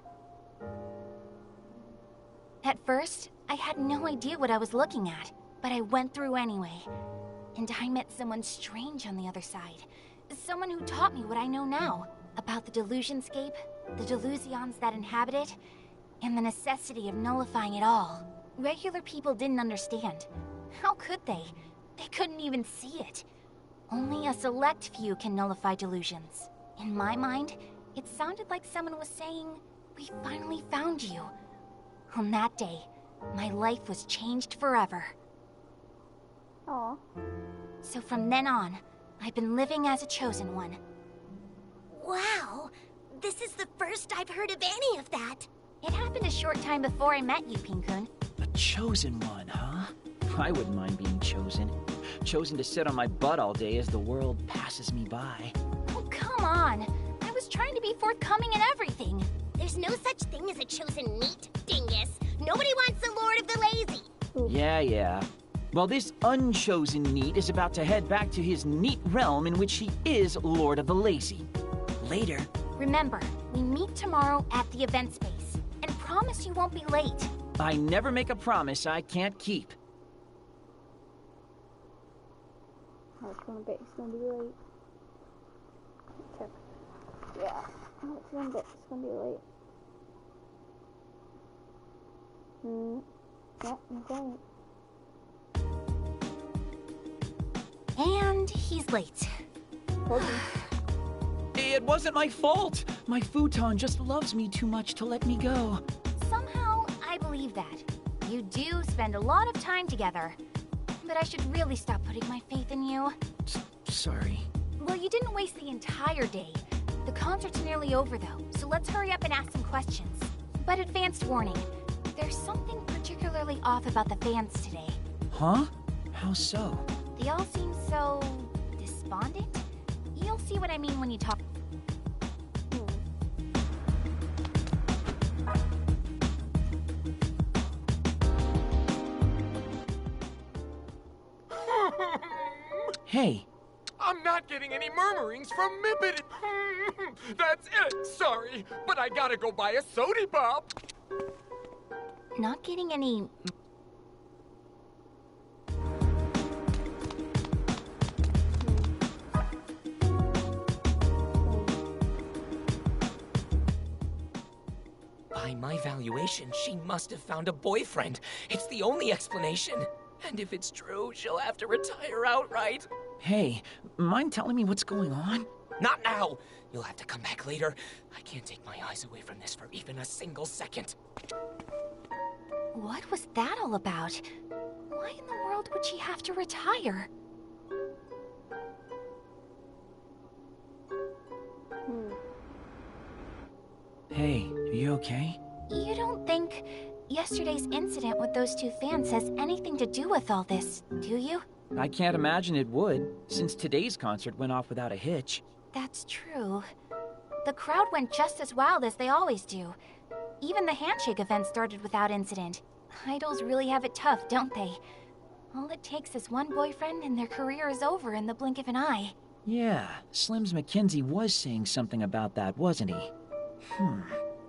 [SPEAKER 4] At first, I had no idea what I was looking at, but I went through anyway. And I met someone strange on the other side. Someone who taught me what I know now about the Delusionscape, the delusions that inhabit it, and the necessity of nullifying it all. Regular people didn't understand. How could they? They couldn't even see it. Only a select few can nullify delusions. In my mind, it sounded like someone was saying, "We finally found you." On that day, my life was changed forever.
[SPEAKER 1] Aw.
[SPEAKER 4] So from then on, I've been living as a chosen one.
[SPEAKER 2] Wow, this is the first I've heard of any of that.
[SPEAKER 4] It happened a short time before I met you, Pin-kun.
[SPEAKER 3] A chosen one, huh? I wouldn't mind being chosen. Chosen to sit on my butt all day as the world passes me by.
[SPEAKER 4] Oh, come on. I was trying to be forthcoming in everything.
[SPEAKER 2] There's no such thing as a chosen meat, dingus. Nobody wants the Lord of the Lazy.
[SPEAKER 3] Yeah. Well, this unchosen NEET is about to head back to his NEET realm in which he is Lord of the Lazy. Later.
[SPEAKER 4] Remember, we meet tomorrow at the event space. And promise you won't be late.
[SPEAKER 3] I never make a promise I can't keep.
[SPEAKER 1] Oh, it's gonna be late. Check. Yeah. Oh, it's gonna be late. Yeah, okay.
[SPEAKER 4] And he's late.
[SPEAKER 3] It wasn't my fault. My futon just loves me too much to let me go.
[SPEAKER 4] Somehow, I believe that. You do spend a lot of time together. But I should really stop putting my faith in you.
[SPEAKER 3] Sorry.
[SPEAKER 4] Well, you didn't waste the entire day. The concert's nearly over, though, so let's hurry up and ask some questions. But advanced warning, there's something particularly off about the fans today.
[SPEAKER 3] Huh? How so?
[SPEAKER 4] They all seem so... despondent? You'll see what I mean when you talk.
[SPEAKER 3] Hey.
[SPEAKER 5] I'm not getting any murmurings from Mippity. That's it. Sorry, but I gotta go buy a soda pop.
[SPEAKER 4] Not getting any...
[SPEAKER 7] By my valuation, she must have found a boyfriend. It's the only explanation. And if it's true, she'll have to retire outright.
[SPEAKER 3] Hey, mind telling me what's going on?
[SPEAKER 7] Not now! You'll have to come back later. I can't take my eyes away from this for even a single second.
[SPEAKER 4] What was that all about? Why in the world would she have to retire?
[SPEAKER 3] Hey, are you okay?
[SPEAKER 4] You don't think yesterday's incident with those two fans has anything to do with all this, do you?
[SPEAKER 3] I can't imagine it would, since today's concert went off without a hitch.
[SPEAKER 4] That's true. The crowd went just as wild as they always do. Even the handshake event started without incident. Idols really have it tough, don't they? All it takes is one boyfriend and their career is over in the blink of an eye.
[SPEAKER 3] Yeah, Slim's McKenzie was saying something about that, wasn't he?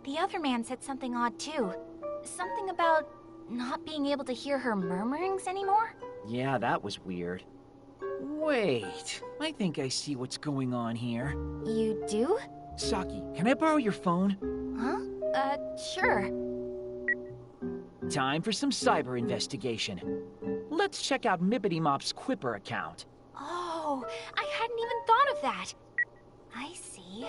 [SPEAKER 4] The other man said something odd too. Something about not being able to hear her murmurings anymore?
[SPEAKER 3] Yeah, that was weird. Wait, I think I see what's going on here.
[SPEAKER 4] You do?
[SPEAKER 3] Saki, can I borrow your phone?
[SPEAKER 4] Huh? Sure.
[SPEAKER 3] Time for some cyber investigation. Let's check out Mippity Mop's Quipper account.
[SPEAKER 4] Oh, I hadn't even thought of that. I see.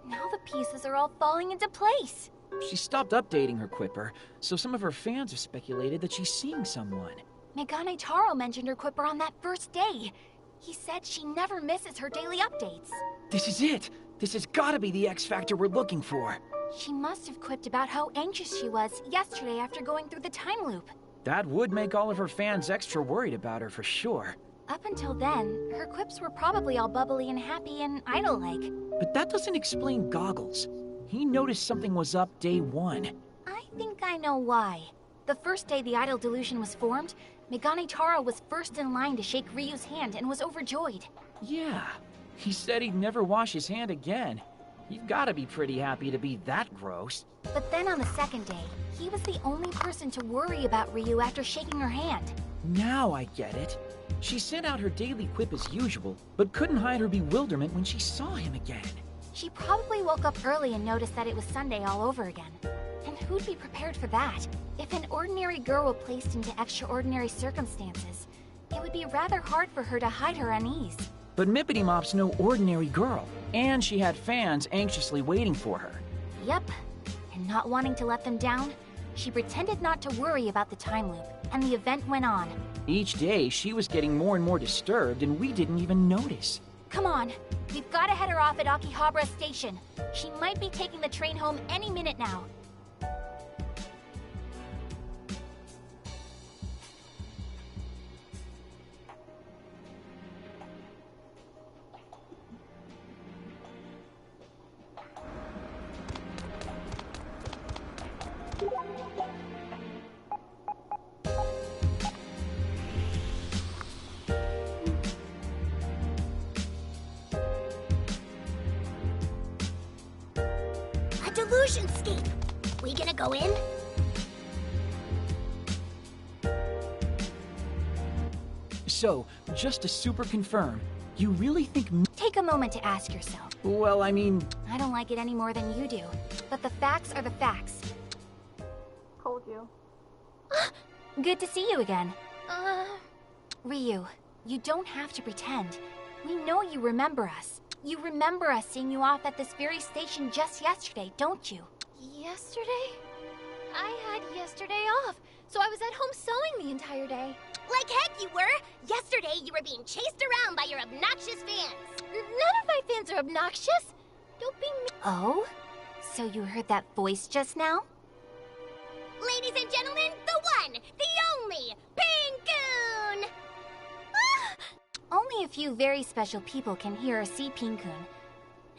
[SPEAKER 4] Now the pieces are all falling into place.
[SPEAKER 3] She stopped updating her Quipper, so some of her fans have speculated that she's seeing someone.
[SPEAKER 4] Megane Taro mentioned her Quipper on that first day. He said she never misses her daily updates.
[SPEAKER 3] This is it! This has gotta be the X Factor we're looking for.
[SPEAKER 4] She must have quipped about how anxious she was yesterday after going through the time loop.
[SPEAKER 3] That would make all of her fans extra worried about her for sure.
[SPEAKER 4] Up until then, her quips were probably all bubbly and happy and idol-like.
[SPEAKER 3] But that doesn't explain Goggles. He noticed something was up day one.
[SPEAKER 4] I think I know why. The first day the idol delusion was formed, Megane Taro was first in line to shake Ryu's hand and was overjoyed.
[SPEAKER 3] Yeah, he said he'd never wash his hand again. You've gotta be pretty happy to be that gross.
[SPEAKER 4] But then on the second day, he was the only person to worry about Ryu after shaking her hand.
[SPEAKER 3] Now I get it. She sent out her daily quip as usual, but couldn't hide her bewilderment when she saw him again.
[SPEAKER 4] She probably woke up early and noticed that it was Sunday all over again. And who'd be prepared for that? If an ordinary girl were placed into extraordinary circumstances, it would be rather hard for her to hide her unease.
[SPEAKER 3] But Mippity Mop's no ordinary girl, and she had fans anxiously waiting for her.
[SPEAKER 4] Yep, and not wanting to let them down, she pretended not to worry about the time loop, and the event went on.
[SPEAKER 3] Each day, she was getting more and more disturbed, and we didn't even notice.
[SPEAKER 4] Come on, we've got to head her off at AKIBA'S station. She might be taking the train home any minute now.
[SPEAKER 2] A delusionscape. We gonna go in?
[SPEAKER 3] So, just to super confirm, you really think...
[SPEAKER 4] Take a moment to ask yourself.
[SPEAKER 3] Well, I mean...
[SPEAKER 4] I don't like it any more than you do, but the facts are the facts.
[SPEAKER 1] Told you.
[SPEAKER 4] Good to see you again. Ryu, you don't have to pretend. We know you remember us. You remember us seeing you off at this very station just yesterday, don't you?
[SPEAKER 2] Yesterday? I had yesterday off, so I was at home sewing the entire day. Like heck you were! Yesterday you were being chased around by your obnoxious fans. None of my fans are obnoxious. Don't be mean.
[SPEAKER 4] Oh? So you heard that voice just now?
[SPEAKER 2] Ladies and gentlemen, the one, the only, Pinkoon!
[SPEAKER 4] Only a few very special people can hear or see Pinkoon.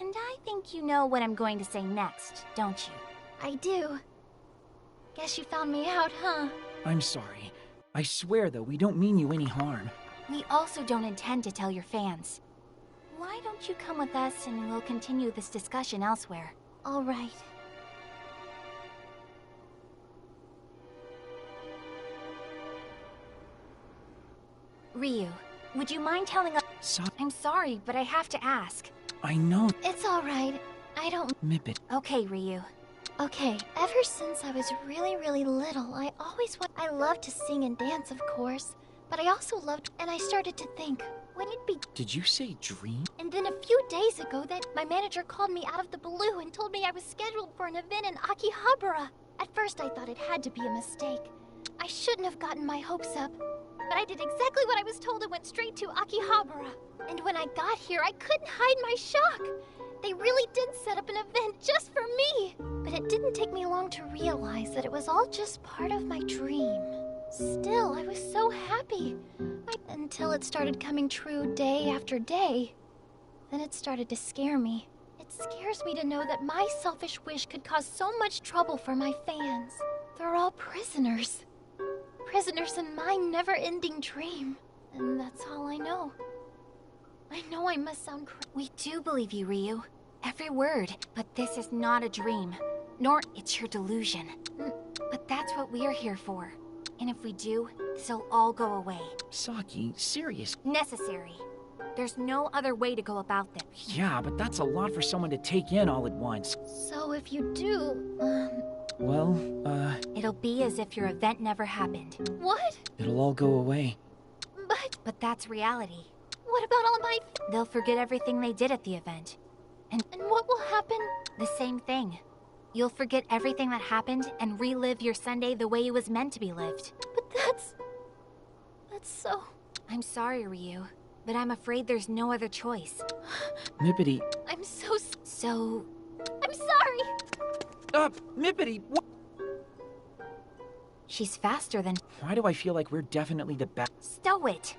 [SPEAKER 4] And I think you know what I'm going to say next, don't you?
[SPEAKER 2] I do. Guess you found me out, huh?
[SPEAKER 3] I'm sorry. I swear, though, we don't mean you any harm.
[SPEAKER 4] We also don't intend to tell your fans. Why don't you come with us and we'll continue this discussion elsewhere?
[SPEAKER 2] All right.
[SPEAKER 4] Ryu, would you mind telling us? I'm sorry, but I have to ask.
[SPEAKER 3] I know.
[SPEAKER 2] It's all right. I don't...
[SPEAKER 3] Mippet.
[SPEAKER 4] Okay, Ryu.
[SPEAKER 2] Okay, ever since I was really little, I loved to sing and dance, of course. But I also loved... And I started to think, wouldn't it be...
[SPEAKER 3] Did you say dream?
[SPEAKER 2] And then a few days ago, my manager called me out of the blue and told me I was scheduled for an event in Akihabara. At first, I thought it had to be a mistake. I shouldn't have gotten my hopes up. But I did exactly what I was told and went straight to Akihabara. And when I got here, I couldn't hide my shock. They really did set up an event just for me. But it didn't take me long to realize that it was all just part of my dream. Still, I was so happy. Until it started coming true day after day. Then it started to scare me. It scares me to know that my selfish wish could cause so much trouble for my fans. They're all prisoners. Prisoners in my never-ending dream. And that's all I know. I know I must sound
[SPEAKER 4] We do believe you, Ryu. Every word. But this is not a dream. Nor it's your delusion. But that's what we're here for. And if we do, this'll all go away.
[SPEAKER 3] Saki, serious.
[SPEAKER 4] Necessary. There's no other way to go about this.
[SPEAKER 3] Yeah, but that's a lot for someone to take in all at once.
[SPEAKER 2] So if you do,
[SPEAKER 3] Well,
[SPEAKER 4] It'll be as if your event never happened.
[SPEAKER 2] What?
[SPEAKER 3] It'll all go away.
[SPEAKER 4] But that's reality.
[SPEAKER 2] What about all my...
[SPEAKER 4] They'll forget everything they did at the event.
[SPEAKER 2] And what will happen?
[SPEAKER 4] The same thing. You'll forget everything that happened and relive your Sunday the way it was meant to be lived.
[SPEAKER 2] But that's so...
[SPEAKER 4] I'm sorry, Ryu, but I'm afraid there's no other choice.
[SPEAKER 3] Mippity.
[SPEAKER 2] I'm so... I'm sorry!
[SPEAKER 3] Mippity, what?
[SPEAKER 4] She's faster than...
[SPEAKER 3] Why do I feel like we're definitely the best?
[SPEAKER 4] Stow it!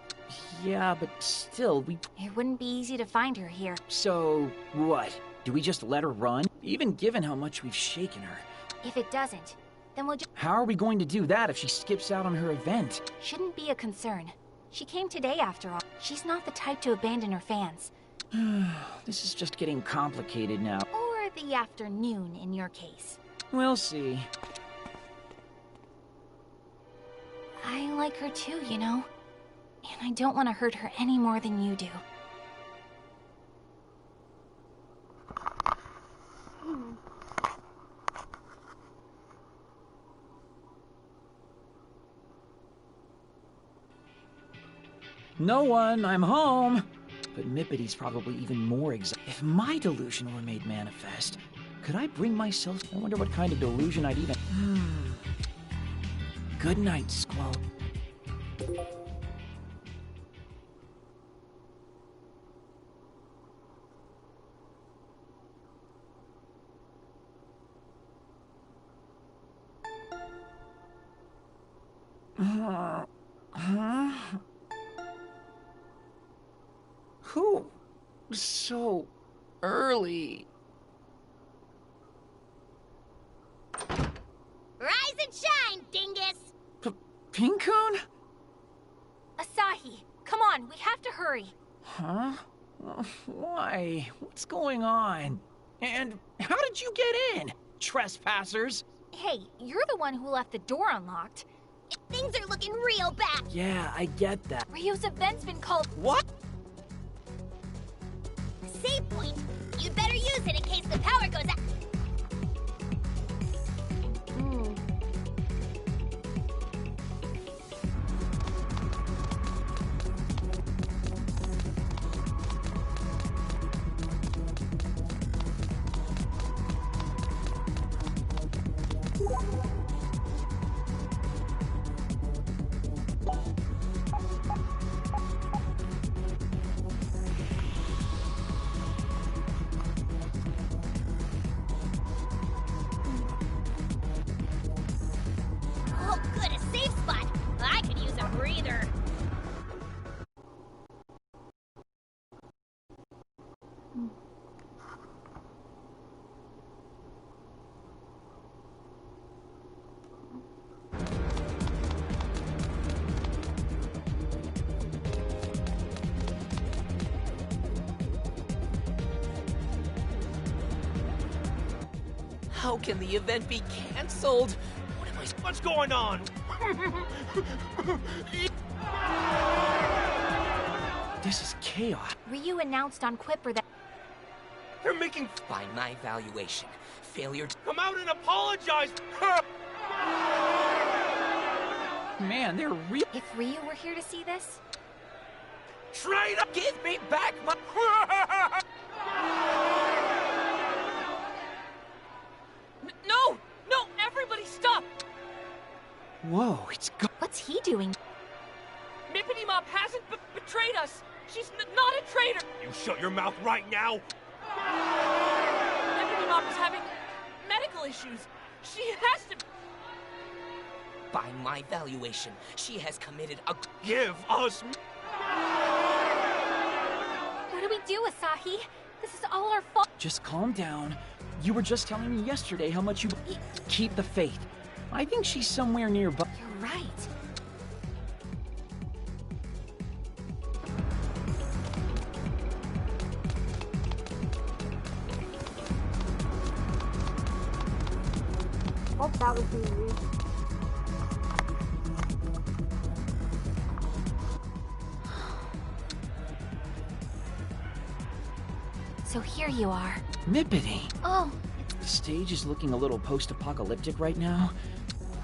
[SPEAKER 3] Yeah, but still,
[SPEAKER 4] It wouldn't be easy to find her here.
[SPEAKER 3] So, what? Do we just let her run? Even given how much we've shaken her.
[SPEAKER 4] If it doesn't, then we'll just...
[SPEAKER 3] How are we going to do that if she skips out on her event?
[SPEAKER 4] Shouldn't be a concern. She came today after all. She's not the type to abandon her fans.
[SPEAKER 3] This is just getting complicated now.
[SPEAKER 4] Or the afternoon, in your case.
[SPEAKER 3] We'll see.
[SPEAKER 4] I like her too, you know. And I don't want to hurt her any more than you do.
[SPEAKER 3] No one, I'm home! But Mippity's probably even more If my delusion were made manifest, could I bring myself... I wonder what kind of delusion I'd even... Good night, Squall. Who? So early.
[SPEAKER 2] Rise and shine, dingus!
[SPEAKER 3] Pinkun?
[SPEAKER 4] Asahi, come on, we have to hurry.
[SPEAKER 3] Huh? Why? What's going on? And how did you get in? Trespassers?
[SPEAKER 4] Hey, you're the one who left the door unlocked.
[SPEAKER 2] Things are looking real bad.
[SPEAKER 3] Yeah, I get that.
[SPEAKER 4] Ryu's event's been called...
[SPEAKER 3] What?
[SPEAKER 2] Save point. You'd better use it in case the power goes out.
[SPEAKER 7] How can the event be canceled? What am I...
[SPEAKER 9] What's going on?
[SPEAKER 3] This is chaos.
[SPEAKER 4] Ryu announced on Quipper that
[SPEAKER 9] They're making...
[SPEAKER 7] By my valuation, failure to...
[SPEAKER 9] Come out and apologize!
[SPEAKER 3] Man, they're real.
[SPEAKER 4] if Ryu were here to see this,
[SPEAKER 9] Traitor!
[SPEAKER 7] Give me back my...
[SPEAKER 6] No! No! Everybody stop!
[SPEAKER 3] Whoa, it's go.
[SPEAKER 4] what's he doing?
[SPEAKER 6] Mippity Mop hasn't betrayed us! She's not a traitor!
[SPEAKER 9] You shut your mouth right now!
[SPEAKER 6] Mippity Mop is having medical issues. She has to...
[SPEAKER 7] By my valuation, she has committed a...
[SPEAKER 9] Give us...
[SPEAKER 4] What do we do, Asahi? This is all our fault.
[SPEAKER 3] Just calm down. You were just telling me yesterday how much you keep the faith. I think she's somewhere nearby.
[SPEAKER 4] You're right.
[SPEAKER 1] Hope that was easy.
[SPEAKER 4] So here you are.
[SPEAKER 3] Mippity.
[SPEAKER 4] Oh,
[SPEAKER 3] The stage is looking a little post-apocalyptic right now.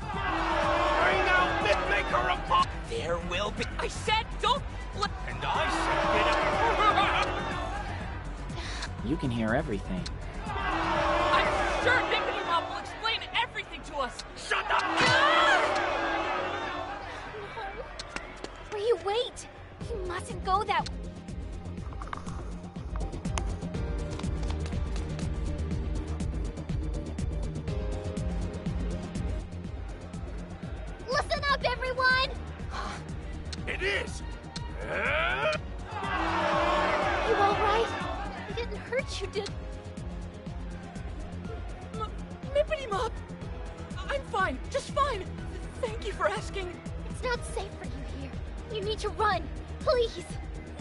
[SPEAKER 9] Bring out Mythmaker apart!
[SPEAKER 7] There will be...
[SPEAKER 6] I said don't...
[SPEAKER 9] And I said get out!
[SPEAKER 3] You can hear everything.
[SPEAKER 6] I'm sure Mippity Mop will explain everything to us!
[SPEAKER 9] Shut up!
[SPEAKER 4] Ryu, wait! You mustn't go that way.
[SPEAKER 2] Listen up, everyone!
[SPEAKER 9] It is!
[SPEAKER 2] You alright? It didn't hurt you, did...
[SPEAKER 6] Mippity Mop! I'm fine, just fine. Thank you for asking.
[SPEAKER 2] It's not safe for you here. You need to run. Please.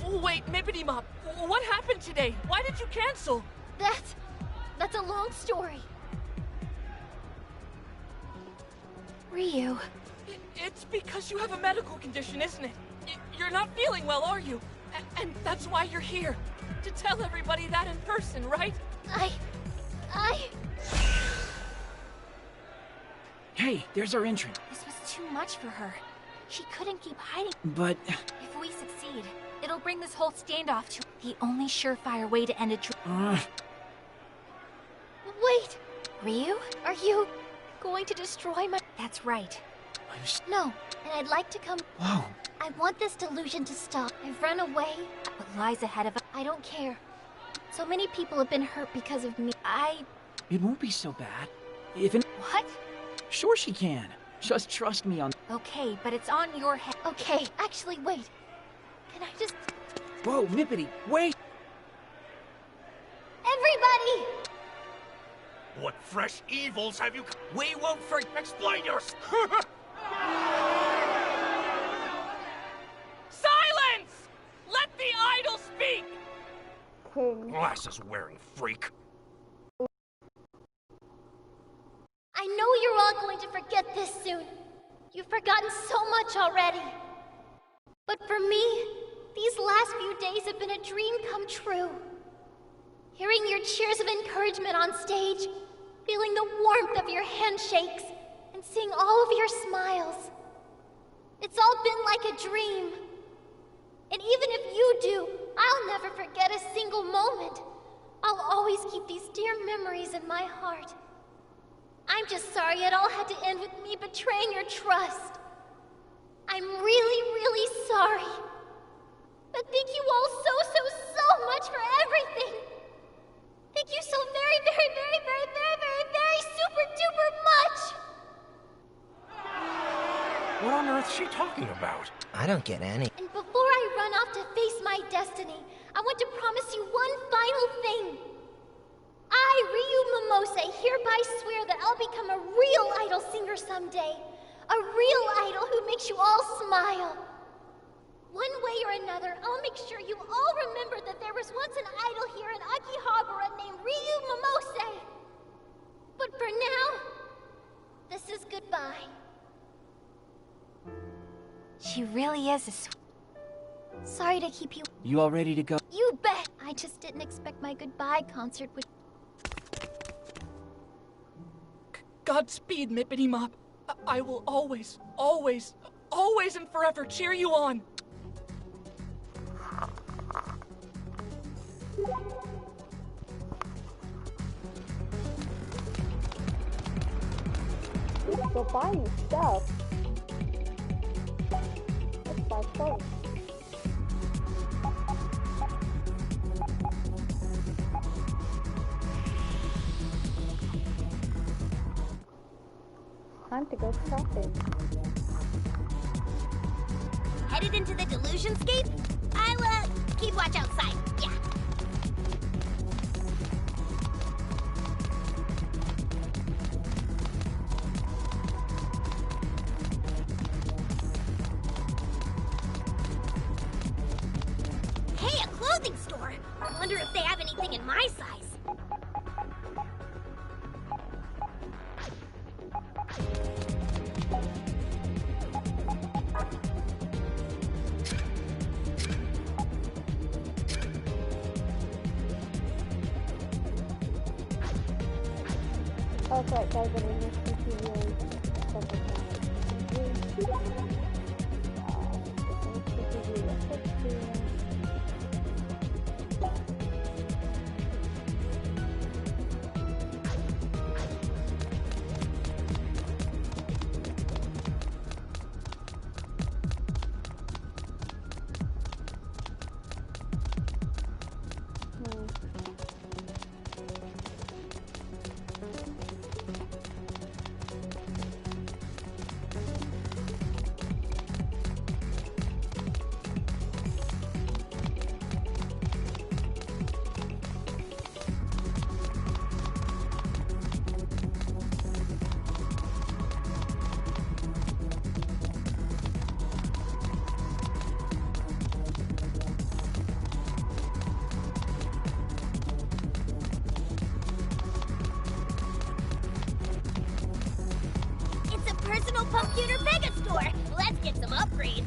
[SPEAKER 6] Wait, Mippity Mop, what happened today? Why did you cancel?
[SPEAKER 2] That's a long story.
[SPEAKER 4] Ryu.
[SPEAKER 6] It's because you have a medical condition, isn't it? You're not feeling well, are you? And that's why you're here. To tell everybody that in person, right?
[SPEAKER 3] Hey, there's our entrance.
[SPEAKER 4] This was too much for her. She couldn't keep hiding.
[SPEAKER 3] But
[SPEAKER 4] If we succeed, it'll bring this whole standoff to the only surefire way to end a
[SPEAKER 2] Wait!
[SPEAKER 4] Ryu?
[SPEAKER 2] Are you going to destroy my...
[SPEAKER 4] That's right.
[SPEAKER 2] No, and I'd like to come...
[SPEAKER 3] Whoa.
[SPEAKER 2] I want this delusion to stop. I've run away.
[SPEAKER 4] What lies ahead of us?
[SPEAKER 2] I don't care. So many people have been hurt because of me.
[SPEAKER 3] It won't be so bad.
[SPEAKER 4] What?
[SPEAKER 3] Sure she can. Just trust me on...
[SPEAKER 4] Okay, but it's on your head.
[SPEAKER 2] Okay, actually, wait. Can I just...
[SPEAKER 3] Whoa, Mippity, wait!
[SPEAKER 2] Everybody!
[SPEAKER 9] What fresh evils have you...
[SPEAKER 7] We won't
[SPEAKER 9] Explain yourself!
[SPEAKER 6] Silence! Let the idol speak!
[SPEAKER 1] King.
[SPEAKER 9] Glasses-wearing freak.
[SPEAKER 2] I know you're all going to forget this soon. You've forgotten so much already. But for me, these last few days have been a dream come true. Hearing your cheers of encouragement on stage, feeling the warmth of your handshakes, and seeing all of your smiles. It's all been like a dream. And even if you do, I'll never forget a single moment. I'll always keep these dear memories in my heart. I'm just sorry it all had to end with me betraying your trust. I'm really, really sorry. But thank you all so much for everything. Thank you so very super duper much.
[SPEAKER 9] What on earth's she talking about?
[SPEAKER 11] I don't get any.
[SPEAKER 2] And before I run off to face my destiny, I want to promise you one final thing. I, Ryu Momose, hereby swear that I'll become a real idol singer someday. A real idol who makes you all smile. One way or another, I'll make sure you all remember that there was once an idol here in Akihabara named Ryu Momose. But for now, this is goodbye.
[SPEAKER 4] She really is a Sorry to keep you.
[SPEAKER 3] You all ready to go?
[SPEAKER 2] You bet! I just didn't expect my goodbye concert would...
[SPEAKER 6] Godspeed, Mippity Mop. I will always, always, always and forever cheer you on.
[SPEAKER 1] Go buying stuff. Let's buy clothes. Time to go shopping.
[SPEAKER 2] Headed into the Delusionscape? I'll, keep watch outside. Yeah. Hey, a clothing store! I wonder if they have anything in my size.
[SPEAKER 1] Oh, sorry, guys, but in this Personal computer mega store. Let's get some upgrades.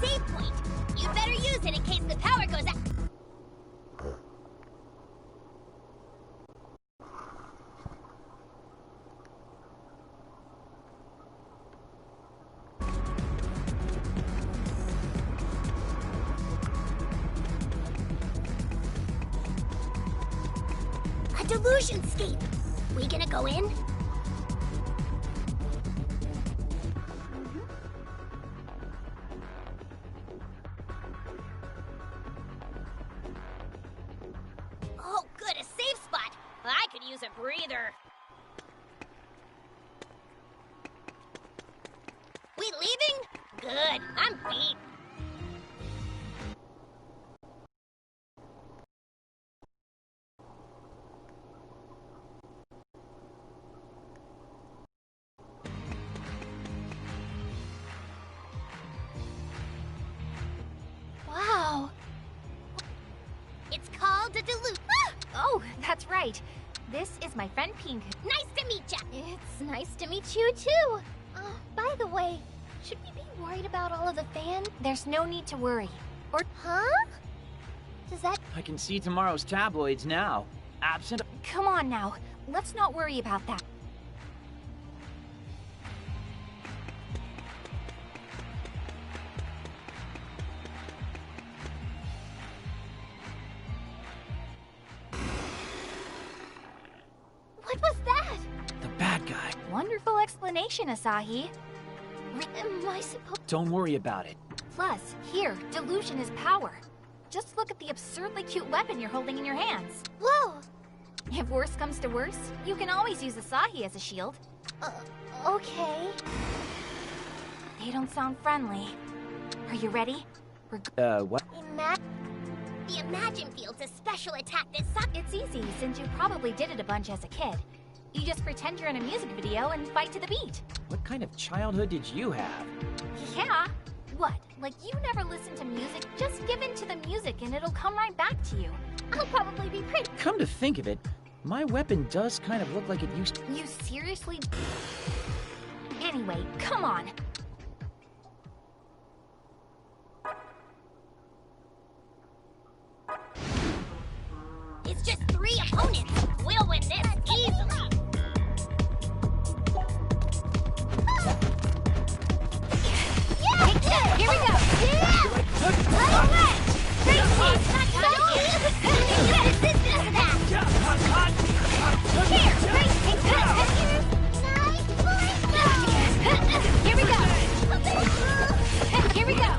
[SPEAKER 1] Save point. You'd better use it in case the power goes out. A Delusionscape. We gonna go in? Oh, good, a safe spot. I could use a breather. We leaving? Good, I'm beat.
[SPEAKER 4] Wow.
[SPEAKER 2] It's called a Delusion.
[SPEAKER 4] Oh, that's right. This is my friend Pink.
[SPEAKER 2] Nice to meet ya! It's nice to meet you, too! By the way, should we be worried about all of the fans?
[SPEAKER 4] There's no need to worry.
[SPEAKER 2] Huh? Does that...
[SPEAKER 3] I can see tomorrow's tabloids now. Absent...
[SPEAKER 4] Come on now. Let's not worry about that.
[SPEAKER 2] What was that?
[SPEAKER 3] The bad guy.
[SPEAKER 4] Wonderful explanation, Asahi.
[SPEAKER 2] Am I supposed...
[SPEAKER 3] Don't worry about it.
[SPEAKER 4] Plus, here, delusion is power. Just look at the absurdly cute weapon you're holding in your hands.
[SPEAKER 2] Whoa!
[SPEAKER 4] If worse comes to worse, you can always use Asahi as a shield.
[SPEAKER 2] Okay.
[SPEAKER 4] They don't sound friendly. Are you ready?
[SPEAKER 3] What?
[SPEAKER 2] The Imagine Field's a special attack that sucks.
[SPEAKER 4] It's easy, since you probably did it a bunch as a kid. You just pretend you're in a music video and fight to the beat.
[SPEAKER 3] What kind of childhood did you have?
[SPEAKER 4] Yeah? What? Like you never listen to music? Just give in to the music and it'll come right back to you.
[SPEAKER 2] I'll probably be pretty...
[SPEAKER 3] Come to think of it, my weapon does kind of look like it used to...
[SPEAKER 4] You seriously? Anyway, come on.
[SPEAKER 2] It's just 3 opponents. We'll win this easily.
[SPEAKER 4] Yeah! Here we go! Here we go! Here we go!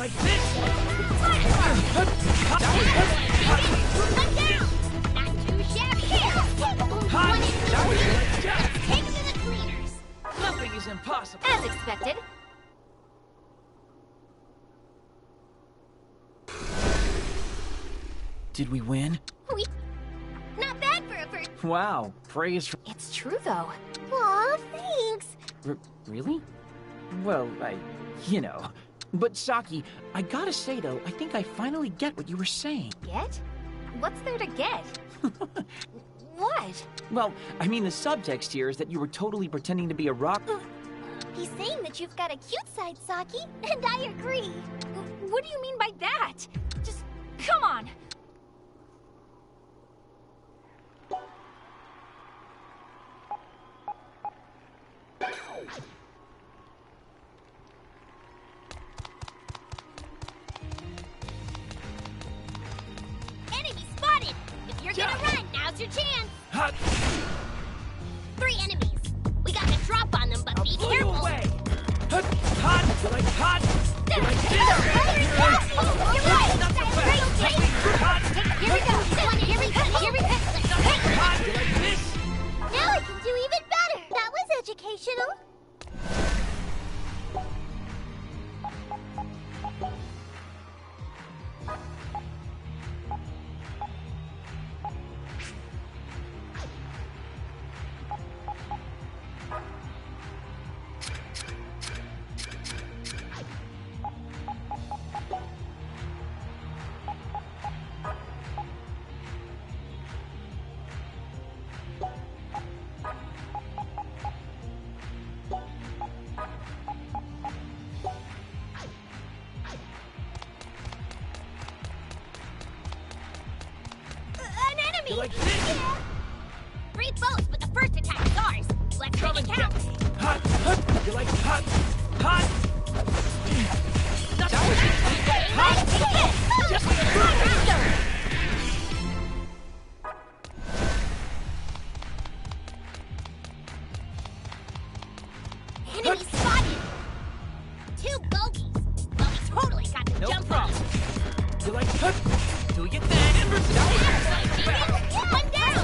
[SPEAKER 3] like this?
[SPEAKER 2] One down! Not too shabby here! One in Let's take him to the cleaners!
[SPEAKER 3] Nothing is impossible.
[SPEAKER 4] As expected.
[SPEAKER 3] Did we win?
[SPEAKER 2] Not bad for a first...
[SPEAKER 3] Wow, praise for...
[SPEAKER 4] It's true, though.
[SPEAKER 2] Aw, thanks!
[SPEAKER 3] Really? Well, you know. But Saki, I gotta say though, I think I finally get what you were saying.
[SPEAKER 4] Get? What's there to get? What?
[SPEAKER 3] Well, I mean the subtext here is that you were totally pretending to be a rock...
[SPEAKER 2] He's saying that you've got a cute side, Saki, and I agree.
[SPEAKER 4] What do you mean by that? Just, come on!
[SPEAKER 2] Enemy spotted! If you're gonna run, now's your chance!
[SPEAKER 3] Hot!
[SPEAKER 2] 3 enemies! We got a drop on them, but be
[SPEAKER 3] Blow
[SPEAKER 2] careful!
[SPEAKER 3] you away! Hot! Hot! You like hot? You like this?
[SPEAKER 2] You're right!
[SPEAKER 3] Not so fast! Hot!
[SPEAKER 2] Here we go! Here we go! Here we go!
[SPEAKER 3] Hot! You like this?
[SPEAKER 2] Now I can do even better! That was educational! An enemy!
[SPEAKER 3] You like this?
[SPEAKER 2] Yeah. 3 boats, but the first attack is ours. Let's make it count.
[SPEAKER 3] Hot! Hot! You like hot? Hot! Not so
[SPEAKER 2] Enemy spotted! 2 bogeys. Well, we totally got the
[SPEAKER 3] No
[SPEAKER 2] jump
[SPEAKER 3] problem.
[SPEAKER 2] on.
[SPEAKER 3] You like hot? Do your thing! Embers down!
[SPEAKER 2] One down!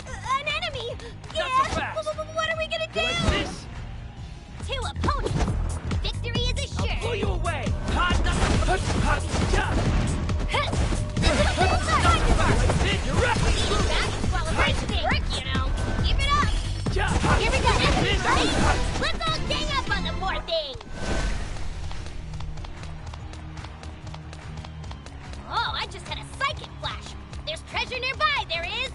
[SPEAKER 2] An enemy!
[SPEAKER 3] Not so fast.
[SPEAKER 2] What are we gonna do?
[SPEAKER 3] You like this?
[SPEAKER 2] 2 opponents. Victory is assured.
[SPEAKER 3] Blow you away! Hot! Not so hot! Hot! Yeah! Like this? You're right!
[SPEAKER 2] That disqualifies work, you know. Keep it up.
[SPEAKER 3] Yeah! Hot!
[SPEAKER 2] Here we go.
[SPEAKER 3] This? Hot!
[SPEAKER 2] Let's all gang up on the poor thing. Oh, I just had a psychic flash. There's treasure nearby, there is.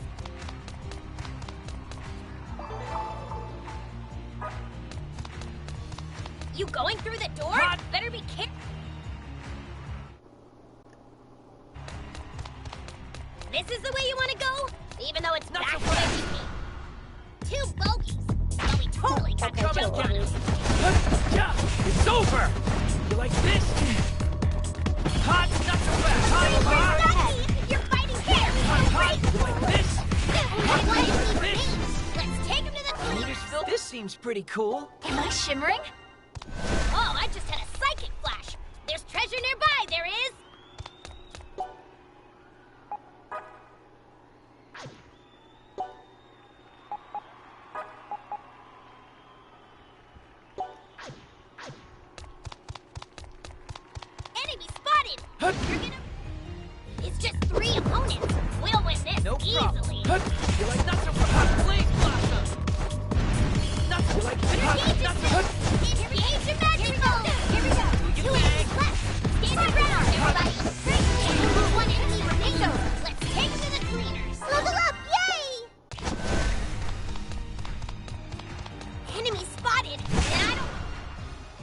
[SPEAKER 2] You going through the door?
[SPEAKER 3] Hot.
[SPEAKER 2] Better be careful. This is the way you want to go? Even though it's
[SPEAKER 3] Not so
[SPEAKER 2] backwards. 2 bogeys. But we totally got the jump on them.
[SPEAKER 3] Yeah! It's over! You like this? Hot! Not so fast! Hot! Hot!
[SPEAKER 2] You're fighting fair.
[SPEAKER 3] Hot! You like this?
[SPEAKER 2] Let's take him to the cleaners.
[SPEAKER 3] This seems pretty cool.
[SPEAKER 4] Am I shimmering?
[SPEAKER 2] Oh, I just had a psychic flash. There's treasure nearby, there is. Enemy spotted.
[SPEAKER 3] Hut.
[SPEAKER 2] You're gonna... It's just 3 opponents. We'll win this
[SPEAKER 3] No problem.
[SPEAKER 2] easily.
[SPEAKER 3] Hut. You like not so hot? Blaze blossom. Not so like hot. Not so hot.
[SPEAKER 2] Engage your magic ball. Here we go. 2 enemies left. Stand your ground, everybody. Great. 1 enemy remains. Let's take him to the cleaners. Level up, yay! Enemy spotted. And I don't...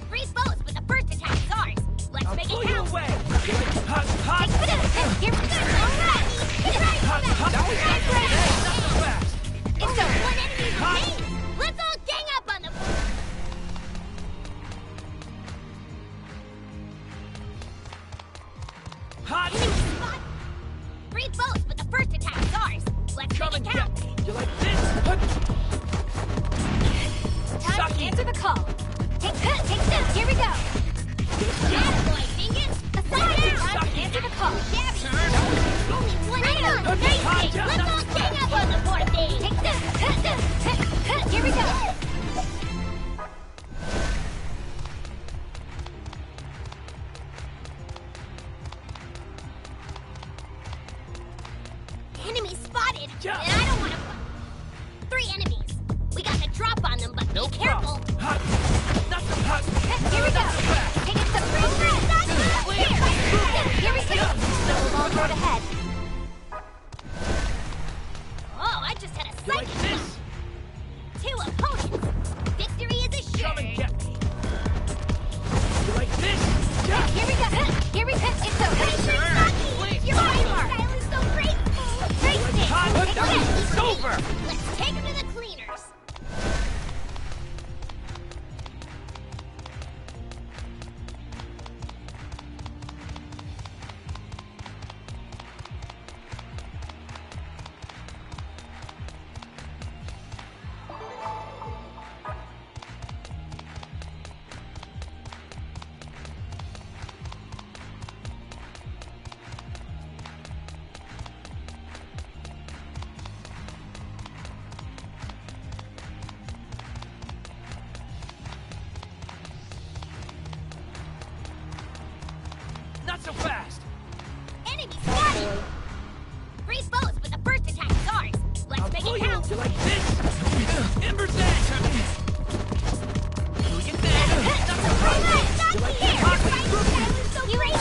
[SPEAKER 2] 3 boats, but the first attack is ours. Let's
[SPEAKER 3] I'll
[SPEAKER 2] make
[SPEAKER 3] blow
[SPEAKER 2] it
[SPEAKER 3] you
[SPEAKER 2] count.
[SPEAKER 3] away. You like hot? Hot!
[SPEAKER 2] Here we go. All right.
[SPEAKER 3] Hot! Hot! Not so fast.
[SPEAKER 2] It's a 1 enemy
[SPEAKER 3] Hot.
[SPEAKER 2] remains. Let's all gang up on the...
[SPEAKER 3] Hot!
[SPEAKER 2] Enemy spotted. 3 boats, but the first attack is ours. Let's
[SPEAKER 3] Come
[SPEAKER 2] make
[SPEAKER 3] and
[SPEAKER 2] it
[SPEAKER 3] get
[SPEAKER 2] count.
[SPEAKER 3] me. You like this? Hut.
[SPEAKER 4] Chucky, answer the call. Take this. Here we go.
[SPEAKER 2] Attaboy, Dingus!
[SPEAKER 4] Chucky, answer the call.
[SPEAKER 2] Only one item! Nice! Let's all gang up on the poor thing!
[SPEAKER 4] Take this. Here we go.
[SPEAKER 2] Enemy spotted! And I don't want to... 3 enemies! We got the drop on them, but be careful!
[SPEAKER 4] Here we go. Take it some Here we go. Still a long road ahead.
[SPEAKER 2] Oh, I just had a psychic blast! 2 opponents! Victory is assured!
[SPEAKER 6] Come and get me. You like this?
[SPEAKER 4] Here we go. Here we go. It's over.
[SPEAKER 2] Your body style is so graceful!
[SPEAKER 4] Great thing.
[SPEAKER 6] It's over.
[SPEAKER 2] Let's take him to the cleaners!
[SPEAKER 6] Not so fast.
[SPEAKER 2] Enemy spotted! 3 foes, but the first attack is ours! Let's make it count!
[SPEAKER 6] You like this? Ember's next. Look at that. Not so fast. You like this?
[SPEAKER 4] Here we go.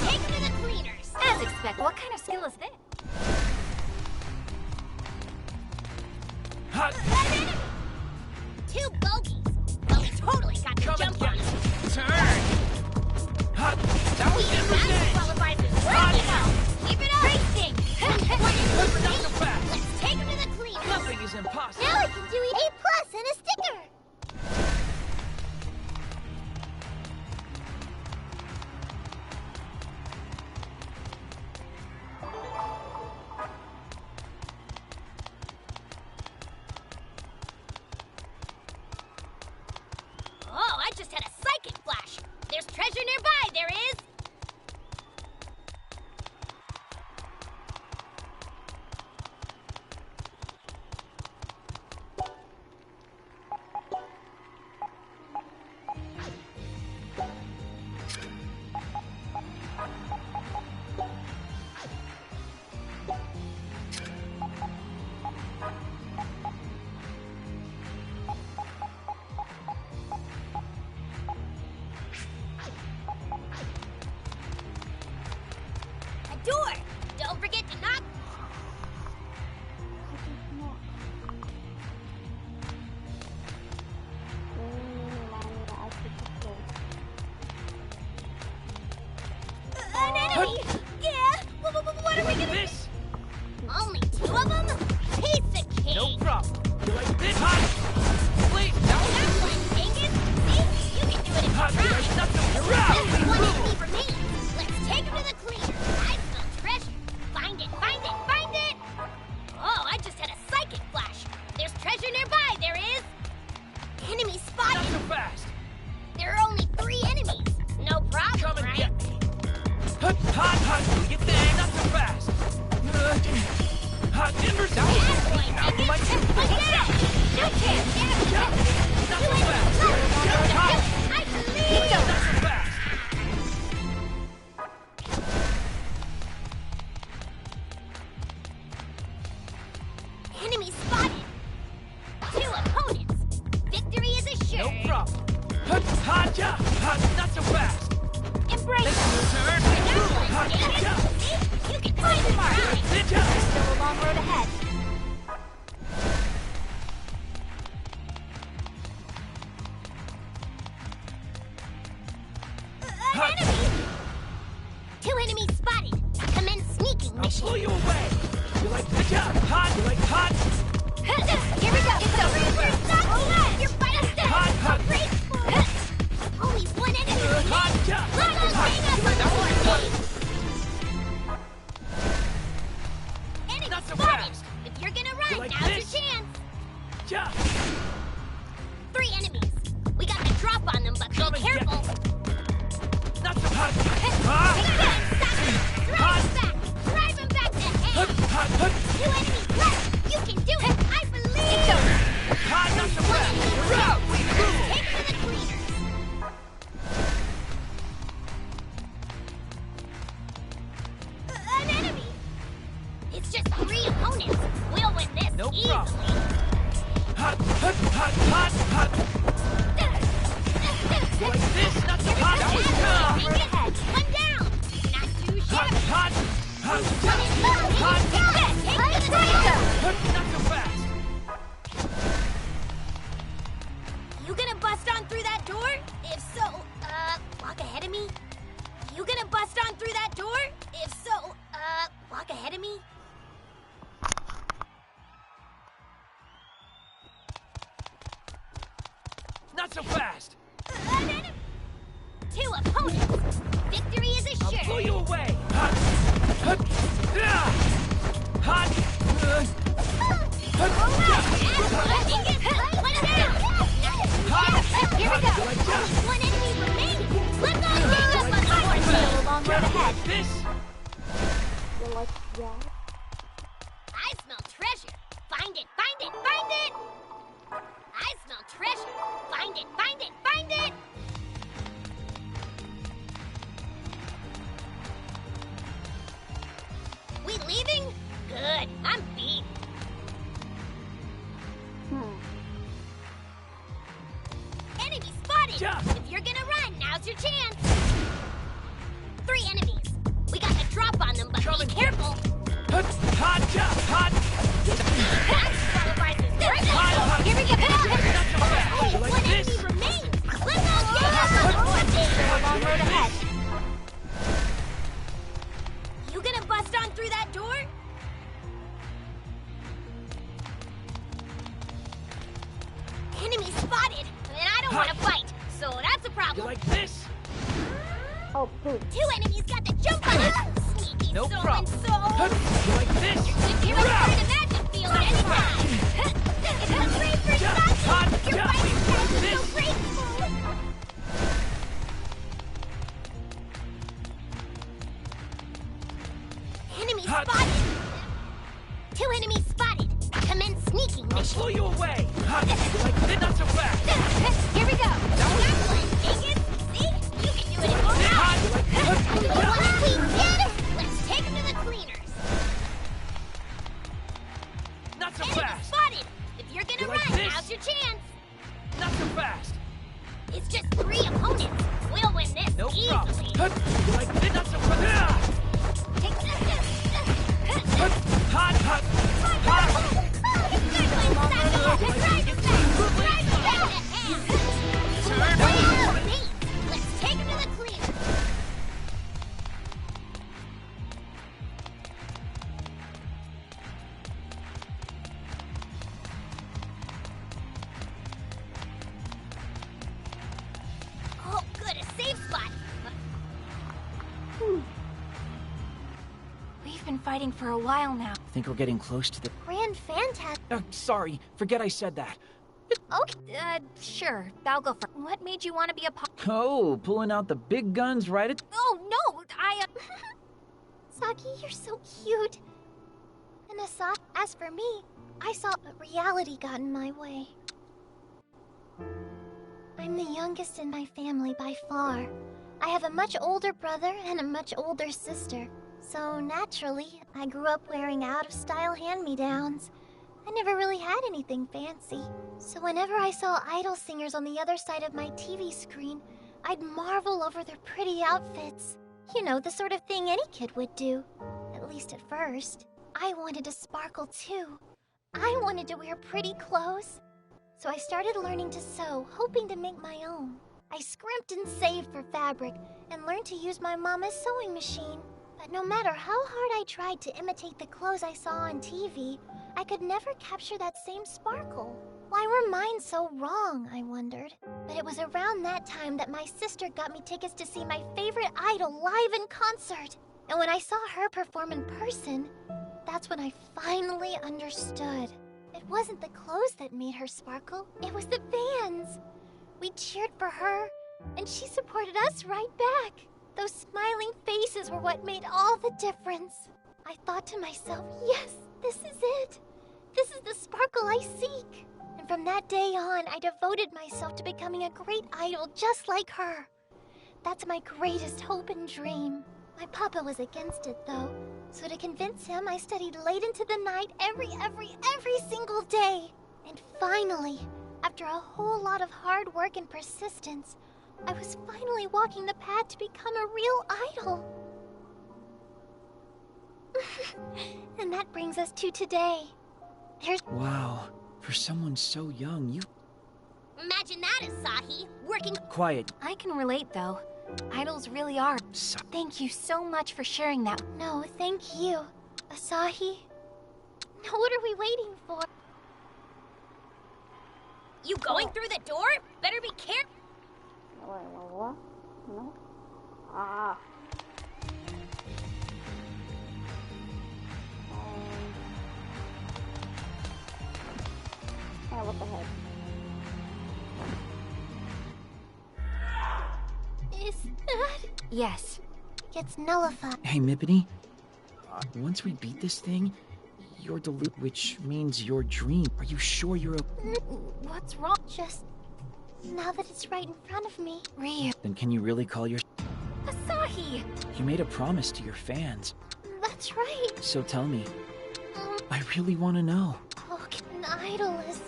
[SPEAKER 2] Take him to the cleaners!
[SPEAKER 4] As expected. What kind of skill is this?
[SPEAKER 6] Hot.
[SPEAKER 2] 2 bogeys! Well, we totally got the jump on them!
[SPEAKER 6] Turn. Hot. That was Ember's next.
[SPEAKER 2] Qualifies as worthy now! Keep it up!
[SPEAKER 4] Racing.
[SPEAKER 6] Not so fast.
[SPEAKER 2] Let's take him to the cleaners!
[SPEAKER 6] Nothing is impossible.
[SPEAKER 2] Now I can do A+ and a sticker! Oh, I just had a psychic flash! There's treasure nearby, there is! A door! Don't forget to knock! An enemy! Yeah! What are we gonna do?
[SPEAKER 6] This?
[SPEAKER 2] Only 2 of them? Piece of cake!
[SPEAKER 6] No problem. You like this? Hot. Wait. That was
[SPEAKER 2] That's one, Dingus! See? You can do it if you
[SPEAKER 6] hot.
[SPEAKER 2] try!
[SPEAKER 6] Not so
[SPEAKER 2] Just 1 enemy remains! Let's take him to the cleaner! I smell treasure! Find it! Find it! Find it! Oh, I just had a psychic flash! There's treasure nearby, there is! Enemy
[SPEAKER 6] Not
[SPEAKER 2] spotted!
[SPEAKER 6] so fast.
[SPEAKER 2] There are only 3 enemies! No problem,
[SPEAKER 6] Come and
[SPEAKER 2] right?
[SPEAKER 6] get me. Hot. You get there. Not so fast. Hot. Ember's out.
[SPEAKER 2] Attaboy,
[SPEAKER 6] Out of my
[SPEAKER 2] Dingus! Look out! No chance!
[SPEAKER 6] Not so fast. Hot.
[SPEAKER 2] I believe!
[SPEAKER 6] Not so fast.
[SPEAKER 2] Enemy spotted! 2 opponents! Victory is assured!
[SPEAKER 6] No problem. Hot. Not so fast.
[SPEAKER 2] Embrace!
[SPEAKER 6] Turn. Hot.
[SPEAKER 2] You can find the mark!
[SPEAKER 4] Still a long road ahead.
[SPEAKER 2] 3 enemies. We got the drop on them, but be careful.
[SPEAKER 9] Not so hot.
[SPEAKER 2] Drive him back to hell. 2 enemies left. You can do it. I believe.
[SPEAKER 9] Not so fast.
[SPEAKER 2] Take him to the cleaners. An enemy. It's just 3 opponents. We'll win this easily.
[SPEAKER 9] Hot. Like this, not so hot.
[SPEAKER 2] One down. Not too shabby.
[SPEAKER 9] Hot. Not so fast.
[SPEAKER 2] You gonna bust on through that door? If so, walk ahead of me. You gonna bust on through that door? If so, walk ahead of me.
[SPEAKER 9] Not so fast.
[SPEAKER 2] 2 opponents. Victory is assured.
[SPEAKER 9] I'll blow you away. Hot.
[SPEAKER 2] Here we go. 1 enemy remaining. Let's go.
[SPEAKER 4] Still a long road ahead.
[SPEAKER 1] You're like, yeah.
[SPEAKER 2] I smell treasure. Find it. I smell treasure. Find it. We leaving? Good. I'm beat. Enemy spotted. If you're gonna run, now's your chance. 3 enemies. We got the drop on them, but be careful.
[SPEAKER 9] Hot.
[SPEAKER 2] Here we go. Only 1 enemy remains. Let's all get
[SPEAKER 4] Still a long road ahead.
[SPEAKER 2] You gonna bust on through that door? Enemy spotted, and I don't want to fight, so that's a problem.
[SPEAKER 9] You like this?
[SPEAKER 1] Oh, poop.
[SPEAKER 2] 2 enemies got the jump on us. Sneaky
[SPEAKER 9] No problem.
[SPEAKER 2] so-and-so.
[SPEAKER 9] You like this?
[SPEAKER 2] Give us an imagine field anytime. It's a great for something. Your fight is so graceful. Enemy spotted. 2 enemies spotted. Commence sneaking
[SPEAKER 9] I'll
[SPEAKER 2] mission.
[SPEAKER 9] blow you away. Hot. You like this? Not so fast.
[SPEAKER 2] Here we go. See? You can do it if you want. You want a clean kid? Let's take him to the cleaners.
[SPEAKER 9] Not so
[SPEAKER 2] Enemy
[SPEAKER 9] fast.
[SPEAKER 2] spotted. If you're gonna
[SPEAKER 9] You like
[SPEAKER 2] run,
[SPEAKER 9] this?
[SPEAKER 2] now's your chance.
[SPEAKER 9] Not so fast.
[SPEAKER 2] It's just 3 opponents. We'll win this
[SPEAKER 9] No
[SPEAKER 2] easily.
[SPEAKER 9] problem. You like this? Not so fast.
[SPEAKER 2] Take this.
[SPEAKER 9] Hot.
[SPEAKER 2] Let's take him to the cleaners. Oh, good, a safe spot.
[SPEAKER 4] We've been fighting for a while now.
[SPEAKER 3] Think we're getting close to the...
[SPEAKER 2] Grand Phantasm.
[SPEAKER 3] Sorry, forget I said that.
[SPEAKER 4] Okay, sure. That'll go for... What made you want to be a part...
[SPEAKER 3] Oh, pulling out the big guns right at...
[SPEAKER 4] Oh, no!
[SPEAKER 2] Saki, you're so cute. And as for me, I saw reality got in my way. I'm the youngest in my family by far. I have a much older brother and a much older sister. So naturally, I grew up wearing out-of-style hand-me-downs. I never really had anything fancy. So whenever I saw idol singers on the other side of my TV screen, I'd marvel over their pretty outfits. You know, the sort of thing any kid would do. At least at first. I wanted to sparkle too. I wanted to wear pretty clothes. So I started learning to sew, hoping to make my own. I scrimped and saved for fabric, and learned to use my mama's sewing machine. But no matter how hard I tried to imitate the clothes I saw on TV, I could never capture that same sparkle. Why were mine so wrong, I wondered. But it was around that time that my sister got me tickets to see my favorite idol live in concert. And when I saw her perform in person, that's when I finally understood. It wasn't the clothes that made her sparkle, it was the fans. We cheered for her, and she supported us right back. Those smiling faces were what made all the difference. I thought to myself, yes, this is it. This is the sparkle I seek. And from that day on, I devoted myself to becoming a great idol just like her. That's my greatest hope and dream. My papa was against it, though. So to convince him, I studied late into the night every single day. And finally, after a whole lot of hard work and persistence, I was finally walking the path to become a real idol. And that brings us to today.
[SPEAKER 3] Wow, for someone so young, you...
[SPEAKER 2] Imagine that, Asahi, working...
[SPEAKER 3] Quiet.
[SPEAKER 4] I can relate, though. Idols really are. Thank you so much for sharing that.
[SPEAKER 2] No, thank you, Asahi. Now what are we waiting for? You going through the door? Better be careful.
[SPEAKER 1] What? No? Ah. Oh, what the heck?
[SPEAKER 2] Is that...
[SPEAKER 4] Yes.
[SPEAKER 2] It's nullified.
[SPEAKER 3] Hey, Mippity. Once we beat this thing, your which means your dream. Are you sure you're
[SPEAKER 2] What's wrong? Just... now that it's right in front of me.
[SPEAKER 4] Ryu.
[SPEAKER 3] Then can you really call your...
[SPEAKER 4] Asahi!
[SPEAKER 3] You made a promise to your fans.
[SPEAKER 2] That's right.
[SPEAKER 3] So tell me. I really want to know.
[SPEAKER 2] Oh, an idol is...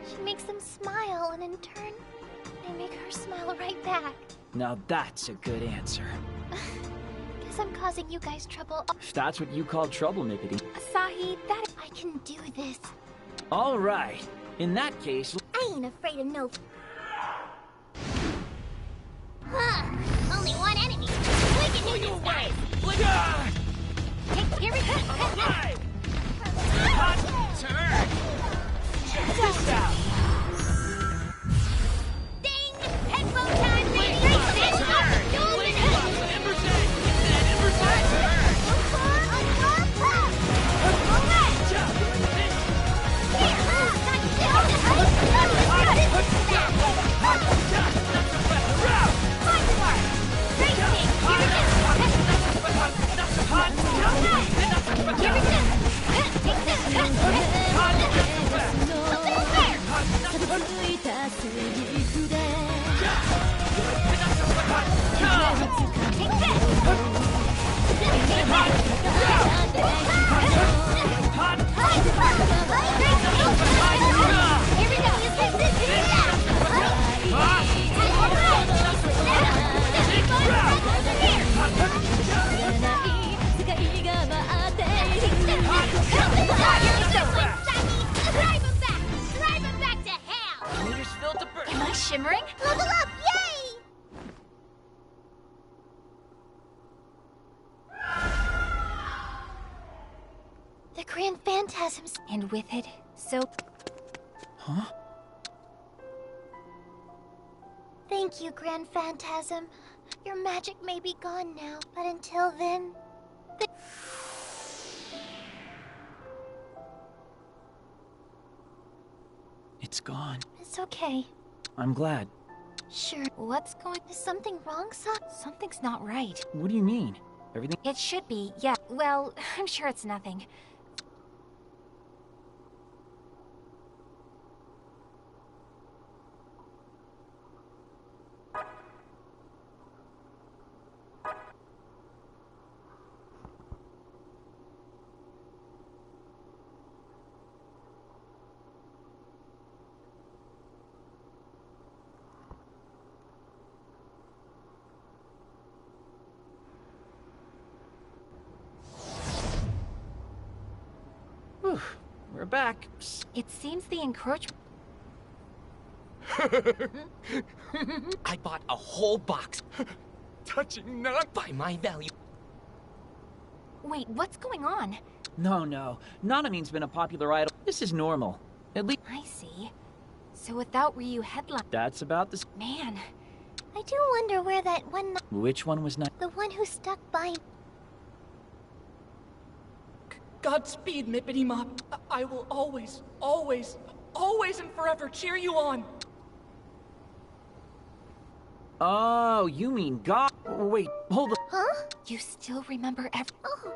[SPEAKER 2] she makes them smile, and in turn, they make her smile right back.
[SPEAKER 3] Now that's a good answer.
[SPEAKER 2] Guess I'm causing you guys trouble.
[SPEAKER 3] If that's what you call trouble, Mippity.
[SPEAKER 2] Asahi, that... I can do this.
[SPEAKER 3] All right. In that case...
[SPEAKER 2] I ain't afraid of no... Huh. Only one enemy. We can do this, guys. Here we go.
[SPEAKER 9] Alright! Hot turn! Check this out!
[SPEAKER 2] Ding! Headphone time, ladies!
[SPEAKER 4] Am I shimmering?
[SPEAKER 2] Level up! Yay! The Grand Phantasms.
[SPEAKER 4] And with it, so...
[SPEAKER 3] Huh?
[SPEAKER 2] Thank you, Grand Phantasm. Your magic may be gone now, but until then...
[SPEAKER 3] It's gone.
[SPEAKER 2] It's okay.
[SPEAKER 3] I'm glad.
[SPEAKER 2] Sure.
[SPEAKER 4] What's going...
[SPEAKER 2] Is something wrong, Sok?
[SPEAKER 4] Something's not right.
[SPEAKER 3] What do you mean? Everything...
[SPEAKER 4] It should be, yeah. Well, I'm sure it's nothing.
[SPEAKER 3] Whew. We're back.
[SPEAKER 4] It seems the encroachment...
[SPEAKER 7] I bought a whole box.
[SPEAKER 9] Touching none
[SPEAKER 7] by my value.
[SPEAKER 4] Wait, what's going on?
[SPEAKER 3] No. Nanamine's been a popular idol. This is normal. At least...
[SPEAKER 4] I see. So without Ryu headline...
[SPEAKER 3] That's about this...
[SPEAKER 4] Man.
[SPEAKER 2] I do wonder where that one...
[SPEAKER 3] Which one was not...
[SPEAKER 2] The one who stuck by...
[SPEAKER 6] Godspeed, Mippity Mop. I will always, always, always and forever cheer you on.
[SPEAKER 3] Oh, you mean God? Wait, hold on.
[SPEAKER 4] Huh? You still remember
[SPEAKER 2] Oh.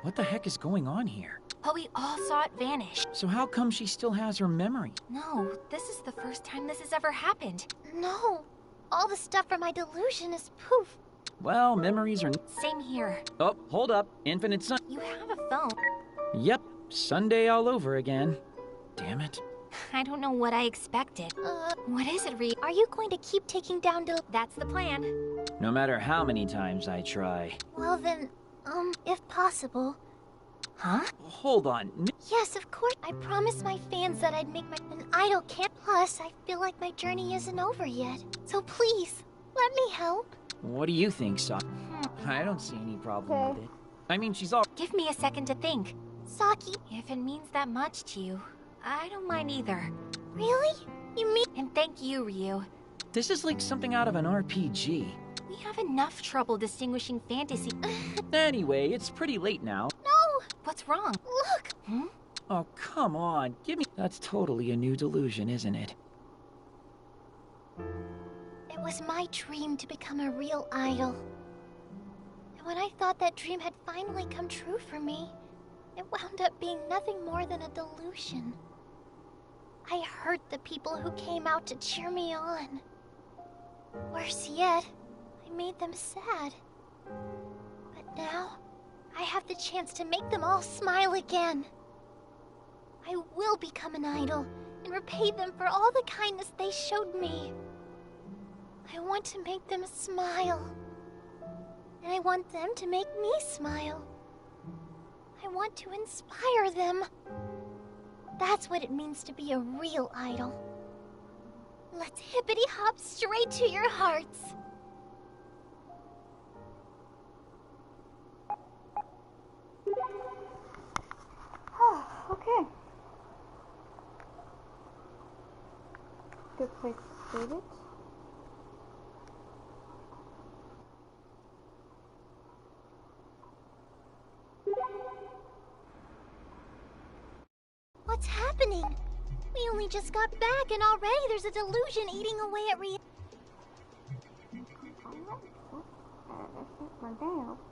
[SPEAKER 3] What the heck is going on here?
[SPEAKER 4] But we all saw it vanish.
[SPEAKER 3] So how come she still has her memory?
[SPEAKER 4] No, this is the first time this has ever happened.
[SPEAKER 2] No. All the stuff from my delusion is poof.
[SPEAKER 3] Well, memories are...
[SPEAKER 4] Same here.
[SPEAKER 3] Oh, hold up. Infinite Sun...
[SPEAKER 4] You have a phone.
[SPEAKER 3] Yep, Sunday all over again. Damn it.
[SPEAKER 4] I don't know what I expected. What is it, Ree?
[SPEAKER 2] Are you going to keep taking down
[SPEAKER 4] That's the plan.
[SPEAKER 3] No matter how many times I try.
[SPEAKER 2] Well then, if possible.
[SPEAKER 4] Huh?
[SPEAKER 3] Hold on.
[SPEAKER 2] Yes, of course. I promised my fans that I'd make an idol camp. Plus, I feel like my journey isn't over yet. So please, let me help.
[SPEAKER 3] What do you think, Saki? I don't see any problem with it. I mean, she's all...
[SPEAKER 4] Give me a second to think.
[SPEAKER 2] Saki.
[SPEAKER 4] If it means that much to you, I don't mind either.
[SPEAKER 2] Really? You mean...
[SPEAKER 4] And thank you, Ryu.
[SPEAKER 3] This is like something out of an RPG.
[SPEAKER 4] We have enough trouble distinguishing fantasy.
[SPEAKER 3] Anyway, it's pretty late now.
[SPEAKER 2] No!
[SPEAKER 4] What's wrong?
[SPEAKER 2] Look!
[SPEAKER 4] Hmm?
[SPEAKER 3] Oh, come on. Give me... That's totally a new delusion, isn't it?
[SPEAKER 2] It was my dream to become a real idol. And when I thought that dream had finally come true for me, it wound up being nothing more than a delusion. I hurt the people who came out to cheer me on. Worse yet, I made them sad. But now, I have the chance to make them all smile again. I will become an idol and repay them for all the kindness they showed me. I want to make them smile. And I want them to make me smile. I want to inspire them. That's what it means to be a real idol. Let's hippity-hop straight to your hearts.
[SPEAKER 1] Okay. Good place to save it.
[SPEAKER 2] What's happening? We only just got back and already there's a delusion eating away at
[SPEAKER 1] My dad.